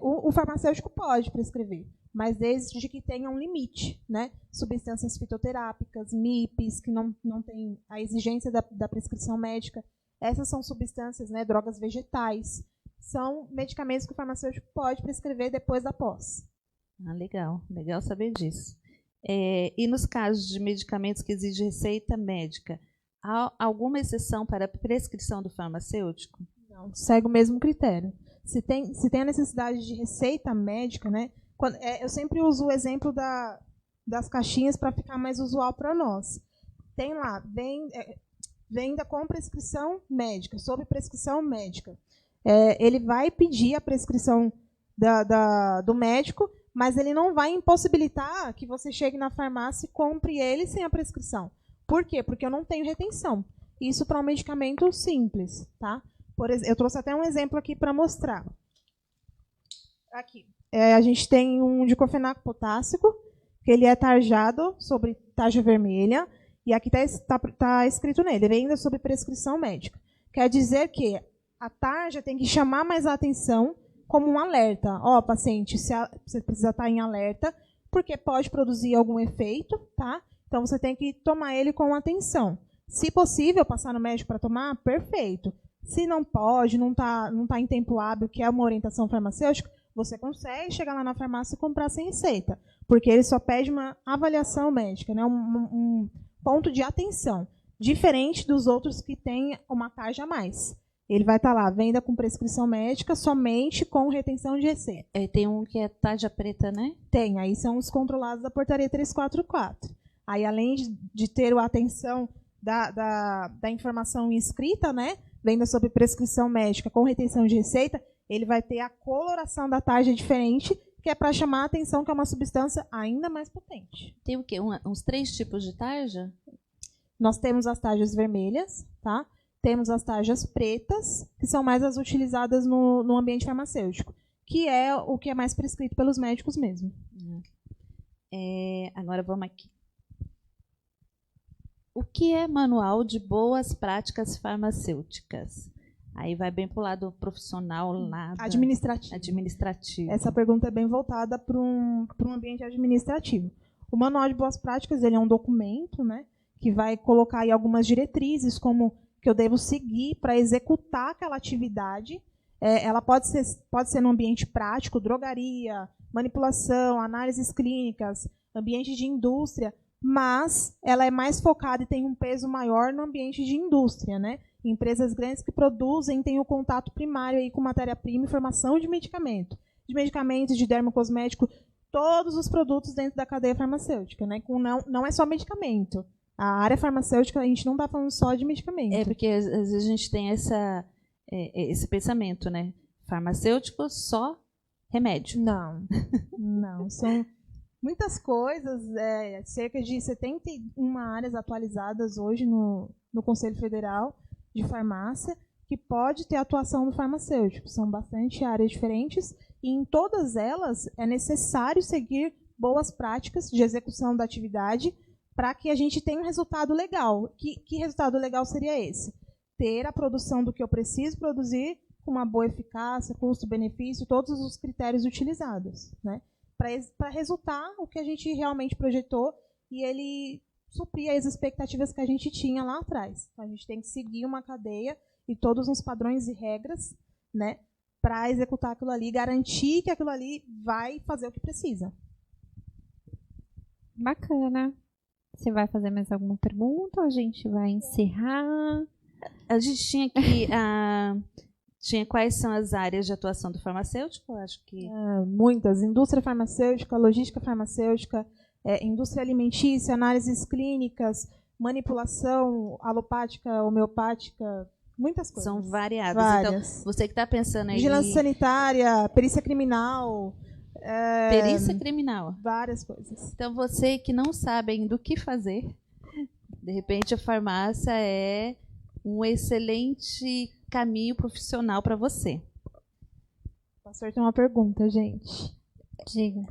o farmacêutico pode prescrever, mas desde que tenha um limite, né? Substâncias fitoterápicas, MIPs, que não tem a exigência da prescrição médica. Essas são substâncias, né? Drogas vegetais. São medicamentos que o farmacêutico pode prescrever depois da pós. Legal saber disso. E nos casos de medicamentos que exigem receita médica, há alguma exceção para a prescrição do farmacêutico? Não, segue o mesmo critério. Se tem a necessidade de receita médica, né? Eu sempre uso o exemplo das caixinhas para ficar mais usual para nós. Tem lá, venda com prescrição médica, sob prescrição médica. Ele vai pedir a prescrição do médico, mas ele não vai impossibilitar que você chegue na farmácia e compre ele sem a prescrição. Por quê? Porque eu não tenho retenção. Isso para um medicamento simples, tá? Eu trouxe até um exemplo aqui para mostrar. Aqui. A gente tem um diclofenaco potássico, que ele é tarjado sobre tarja vermelha, e aqui está escrito nele, venda sob prescrição médica. Quer dizer que a tarja tem que chamar mais a atenção como um alerta. Paciente, você precisa estar em alerta, porque pode produzir algum efeito, tá? Então, você tem que tomar ele com atenção. Se possível, passar no médico para tomar, perfeito. Se não pode, não tá em tempo hábil, que é uma orientação farmacêutica, você consegue chegar lá na farmácia e comprar sem receita, porque ele só pede uma avaliação médica, né? Um ponto de atenção, diferente dos outros que têm uma tarja a mais. Ele vai estar lá, venda com prescrição médica, somente com retenção de receita. Tem um que é tarja preta, né? Tem, aí são os controlados da portaria 344. Aí, além de ter a atenção da informação inscrita, né, venda sob prescrição médica com retenção de receita, ele vai ter a coloração da tarja diferente, que é para chamar a atenção que é uma substância ainda mais potente. Tem o quê? Uns 3 tipos de tarja? Nós temos as tarjas vermelhas, tá? Temos as tarjas pretas, que são mais as utilizadas no ambiente farmacêutico, que é o que é mais prescrito pelos médicos mesmo. Agora vamos aqui. O que é manual de boas práticas farmacêuticas? Aí vai bem para o lado profissional, administrativo. Essa pergunta é bem voltada para um ambiente administrativo. O manual de boas práticas ele é um documento, né, que vai colocar aí algumas diretrizes, como que eu devo seguir para executar aquela atividade. Ela pode ser no ambiente prático, drogaria, manipulação, análises clínicas, ambiente de indústria, mas ela é mais focada e tem um peso maior no ambiente de indústria, né? Empresas grandes que produzem têm o contato primário aí com matéria-prima e formação de medicamentos, de dermocosmético, todos os produtos dentro da cadeia farmacêutica, né? Não é só medicamento. A área farmacêutica, a gente não está falando só de medicamento. Porque às vezes a gente tem esse pensamento, né? Farmacêutico, só remédio. Não. São muitas coisas, cerca de 71 áreas atualizadas hoje no Conselho Federal de Farmácia, que pode ter atuação no farmacêutico. São bastante áreas diferentes e em todas elas é necessário seguir boas práticas de execução da atividade para que a gente tenha um resultado legal. Que resultado legal seria esse? Ter a produção do que eu preciso produzir com uma boa eficácia, custo-benefício, todos os critérios utilizados, né? Para resultar o que a gente realmente projetou e ele suprir as expectativas que a gente tinha lá atrás. Então, a gente tem que seguir uma cadeia e todos os padrões e regras, né, para executar aquilo ali, garantir que aquilo ali vai fazer o que precisa. Bacana. Você vai fazer mais alguma pergunta ou a gente vai encerrar? A gente tinha aqui tinha quais são as áreas de atuação do farmacêutico? Eu acho que muitas. Indústria farmacêutica, logística farmacêutica, indústria alimentícia, análises clínicas, manipulação alopática, homeopática, muitas coisas. São variadas. Então, você que está pensando aí... Vigilância sanitária, perícia criminal... Perícia criminal. Várias coisas. Então, você que não sabe ainda o que fazer, de repente a farmácia é um excelente caminho profissional para você. O pastor tem uma pergunta, gente. Diga.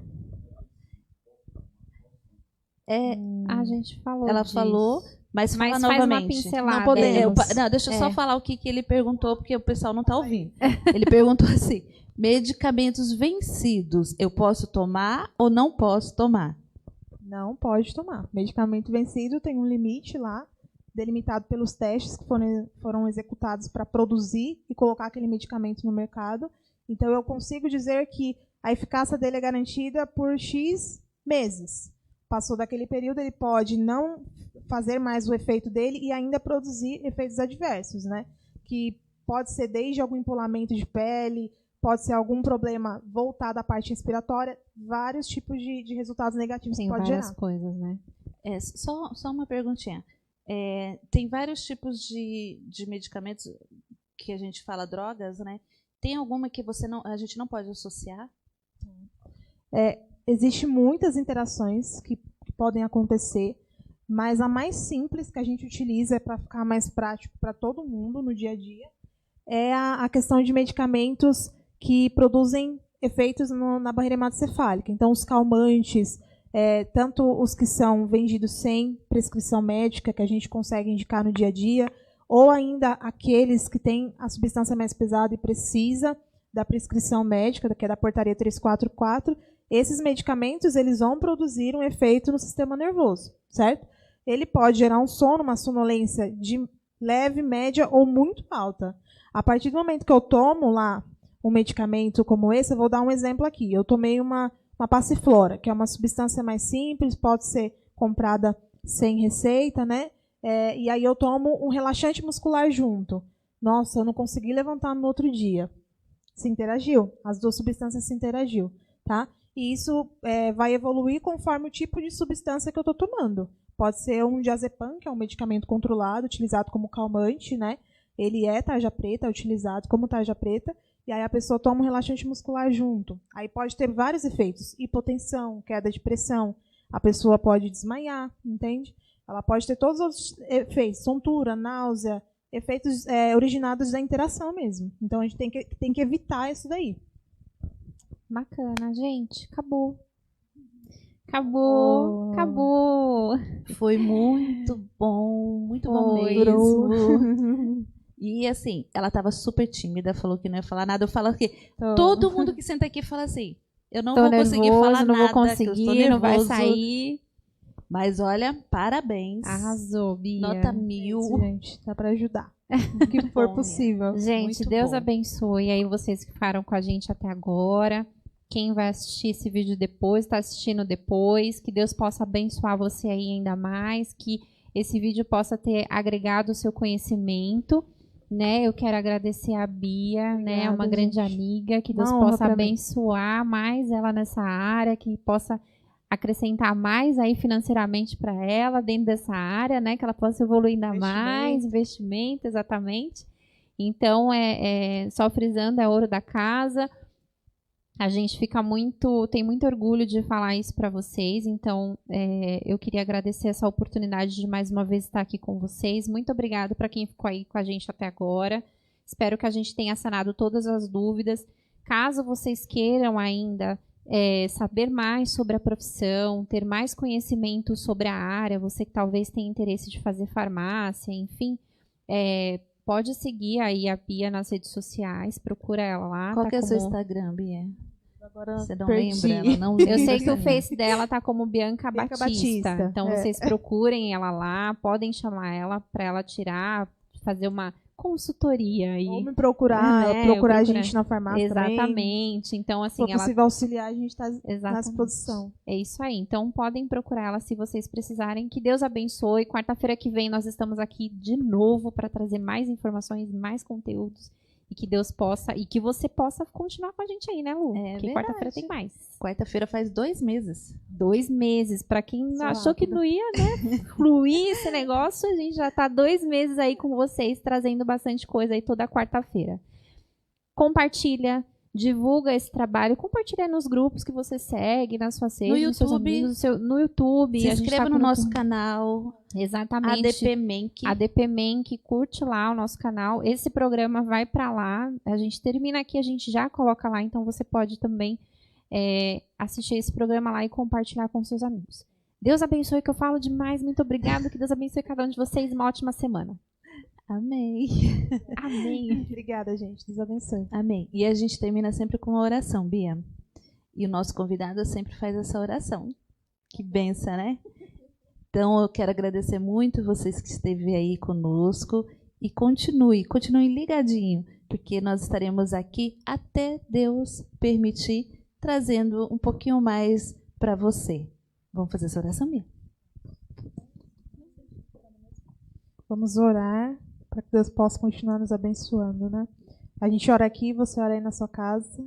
A gente falou Ela disso. falou, mas fala faz novamente. uma pincelada. Não podemos. Deixa eu só falar o que ele perguntou, porque o pessoal não está ouvindo. Ele perguntou assim, medicamentos vencidos, eu posso tomar ou não posso tomar? Não pode tomar. Medicamento vencido tem um limite lá, delimitado pelos testes que foram executados para produzir e colocar aquele medicamento no mercado. Então, eu consigo dizer que a eficácia dele é garantida por X meses. Passou daquele período, ele pode não fazer mais o efeito dele e ainda produzir efeitos adversos, né? Que pode ser desde algum empolamento de pele, pode ser algum problema voltado à parte respiratória, vários tipos de resultados negativos que pode gerar. Várias coisas, né? Só uma perguntinha. Tem vários tipos de medicamentos que a gente fala drogas, né? Tem alguma que a gente não pode associar? Existem muitas interações que podem acontecer, mas a mais simples que a gente utiliza para ficar mais prático para todo mundo no dia a dia é a questão de medicamentos que produzem efeitos na barreira hematocefálica. Então, os calmantes, tanto os que são vendidos sem prescrição médica, que a gente consegue indicar no dia a dia, ou ainda aqueles que têm a substância mais pesada e precisa da prescrição médica, que é da portaria 344, esses medicamentos eles vão produzir um efeito no sistema nervoso, certo? Ele pode gerar um sono, uma sonolência de leve, média ou muito alta. A partir do momento que eu tomo lá um medicamento como esse, eu vou dar um exemplo aqui. Eu tomei uma passiflora, que é uma substância mais simples, pode ser comprada sem receita, né? E aí eu tomo um relaxante muscular junto. Nossa, eu não consegui levantar no outro dia. Se interagiu, as duas substâncias se interagiu, tá? E isso vai evoluir conforme o tipo de substância que eu estou tomando. Pode ser um diazepam, que é um medicamento controlado, utilizado como calmante, né? Ele é tarja preta, é utilizado como tarja preta, e aí a pessoa toma um relaxante muscular junto. Aí pode ter vários efeitos, hipotensão, queda de pressão, a pessoa pode desmaiar, entende? Ela pode ter todos os efeitos, tontura, náusea, efeitos originados da interação mesmo. Então a gente tem que evitar isso daí. Bacana, gente. Acabou. Acabou. Foi muito bom Foi. mesmo. E assim, ela estava super tímida, falou que não ia falar nada. Eu falo que todo mundo que senta aqui fala assim, eu não vou conseguir falar não nada, vou conseguir, não vai sair. Mas olha, parabéns. Arrasou, Bia. Nota 1000. Gente, dá para ajudar. O que for bom, possível. Gente, muito Deus bom. abençoe aí vocês que ficaram com a gente até agora. Quem vai assistir esse vídeo depois, está assistindo depois, que Deus possa abençoar você aí ainda mais, que esse vídeo possa ter agregado o seu conhecimento, né? Eu quero agradecer a Bia, né? Uma grande amiga, que Deus possa abençoar mais ela nessa área, que possa acrescentar mais aí financeiramente para ela dentro dessa área, né? Que ela possa evoluir ainda mais, investimento, exatamente. Então, só frisando, é ouro da casa. A gente tem muito orgulho de falar isso para vocês, então eu queria agradecer essa oportunidade de mais uma vez estar aqui com vocês. Muito obrigada para quem ficou aí com a gente até agora. Espero que a gente tenha sanado todas as dúvidas. Caso vocês queiram ainda saber mais sobre a profissão, ter mais conhecimento sobre a área, você que talvez tenha interesse de fazer farmácia, enfim, pode seguir aí a Bia nas redes sociais, procura ela lá. Qual que é o seu Instagram, Bia? Agora você não perdi. lembra? Ela não Eu sei que o Face dela tá como Bianca Batista. Então vocês procurem ela lá, podem chamar ela para ela fazer uma consultoria aí. Ou me procurar a gente na farmácia. Exatamente. Também. Então, assim, se for possível auxiliar, a gente está à disposição. É isso aí. Então, podem procurar ela se vocês precisarem. Que Deus abençoe. Quarta-feira que vem nós estamos aqui de novo para trazer mais informações, mais conteúdos. E que Deus possa, e que você possa continuar com a gente aí, né, Lu? Porque quarta-feira tem mais. Quarta-feira faz 2 meses. 2 meses. Para quem achou que não ia, né, fluir esse negócio, a gente já tá 2 meses aí com vocês, trazendo bastante coisa aí toda quarta-feira. Compartilha, divulga esse trabalho, compartilha nos grupos que você segue, nas suas redes, nos seus amigos, no YouTube. Se inscreva no nosso canal. Exatamente. ADP Menk, curte lá o nosso canal. Esse programa vai para lá. A gente termina aqui, a gente já coloca lá, então você pode também assistir esse programa lá e compartilhar com seus amigos. Deus abençoe, que eu falo demais. Muito obrigada. Que Deus abençoe cada um de vocês. Uma ótima semana. Amém. Amém. Obrigada, gente. Deus abençoe. Amém. E a gente termina sempre com uma oração, Bia. E o nosso convidado sempre faz essa oração. Que benção, né? Então, eu quero agradecer muito vocês que esteve aí conosco. E continue ligadinho, porque nós estaremos aqui até Deus permitir, trazendo um pouquinho mais para você. Vamos fazer essa oração, Bia? Vamos orar para que Deus possa continuar nos abençoando, né? A gente ora aqui, você ora aí na sua casa.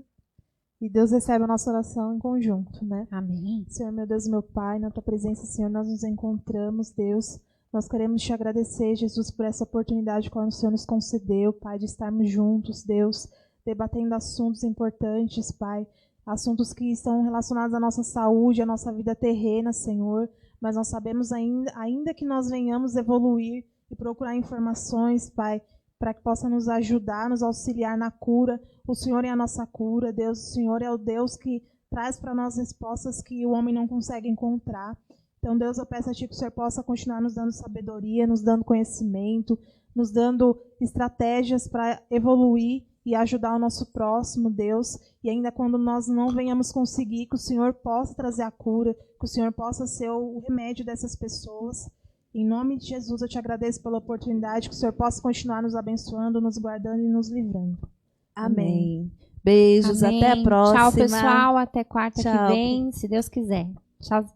E Deus recebe a nossa oração em conjunto, né? Amém. Senhor, meu Deus, meu Pai, na Tua presença, Senhor, nós nos encontramos, Deus. Nós queremos Te agradecer, Jesus, por essa oportunidade que o Senhor nos concedeu, Pai, de estarmos juntos, Deus, debatendo assuntos importantes, Pai. Assuntos que estão relacionados à nossa saúde, à nossa vida terrena, Senhor. Mas nós sabemos ainda que nós venhamos evoluir e procurar informações, Pai, para que possa nos ajudar, nos auxiliar na cura. O Senhor é a nossa cura, Deus. O Senhor é o Deus que traz para nós respostas que o homem não consegue encontrar. Então, Deus, eu peço a Ti que o Senhor possa continuar nos dando sabedoria, nos dando conhecimento, nos dando estratégias para evoluir e ajudar o nosso próximo, Deus. E ainda quando nós não venhamos conseguir, que o Senhor possa trazer a cura, que o Senhor possa ser o remédio dessas pessoas. Em nome de Jesus, eu Te agradeço pela oportunidade, que o Senhor possa continuar nos abençoando, nos guardando e nos livrando. Amém. Beijos, Amém. até a próxima. Tchau, pessoal. Até quarta Tchau. que vem, se Deus quiser. Tchau.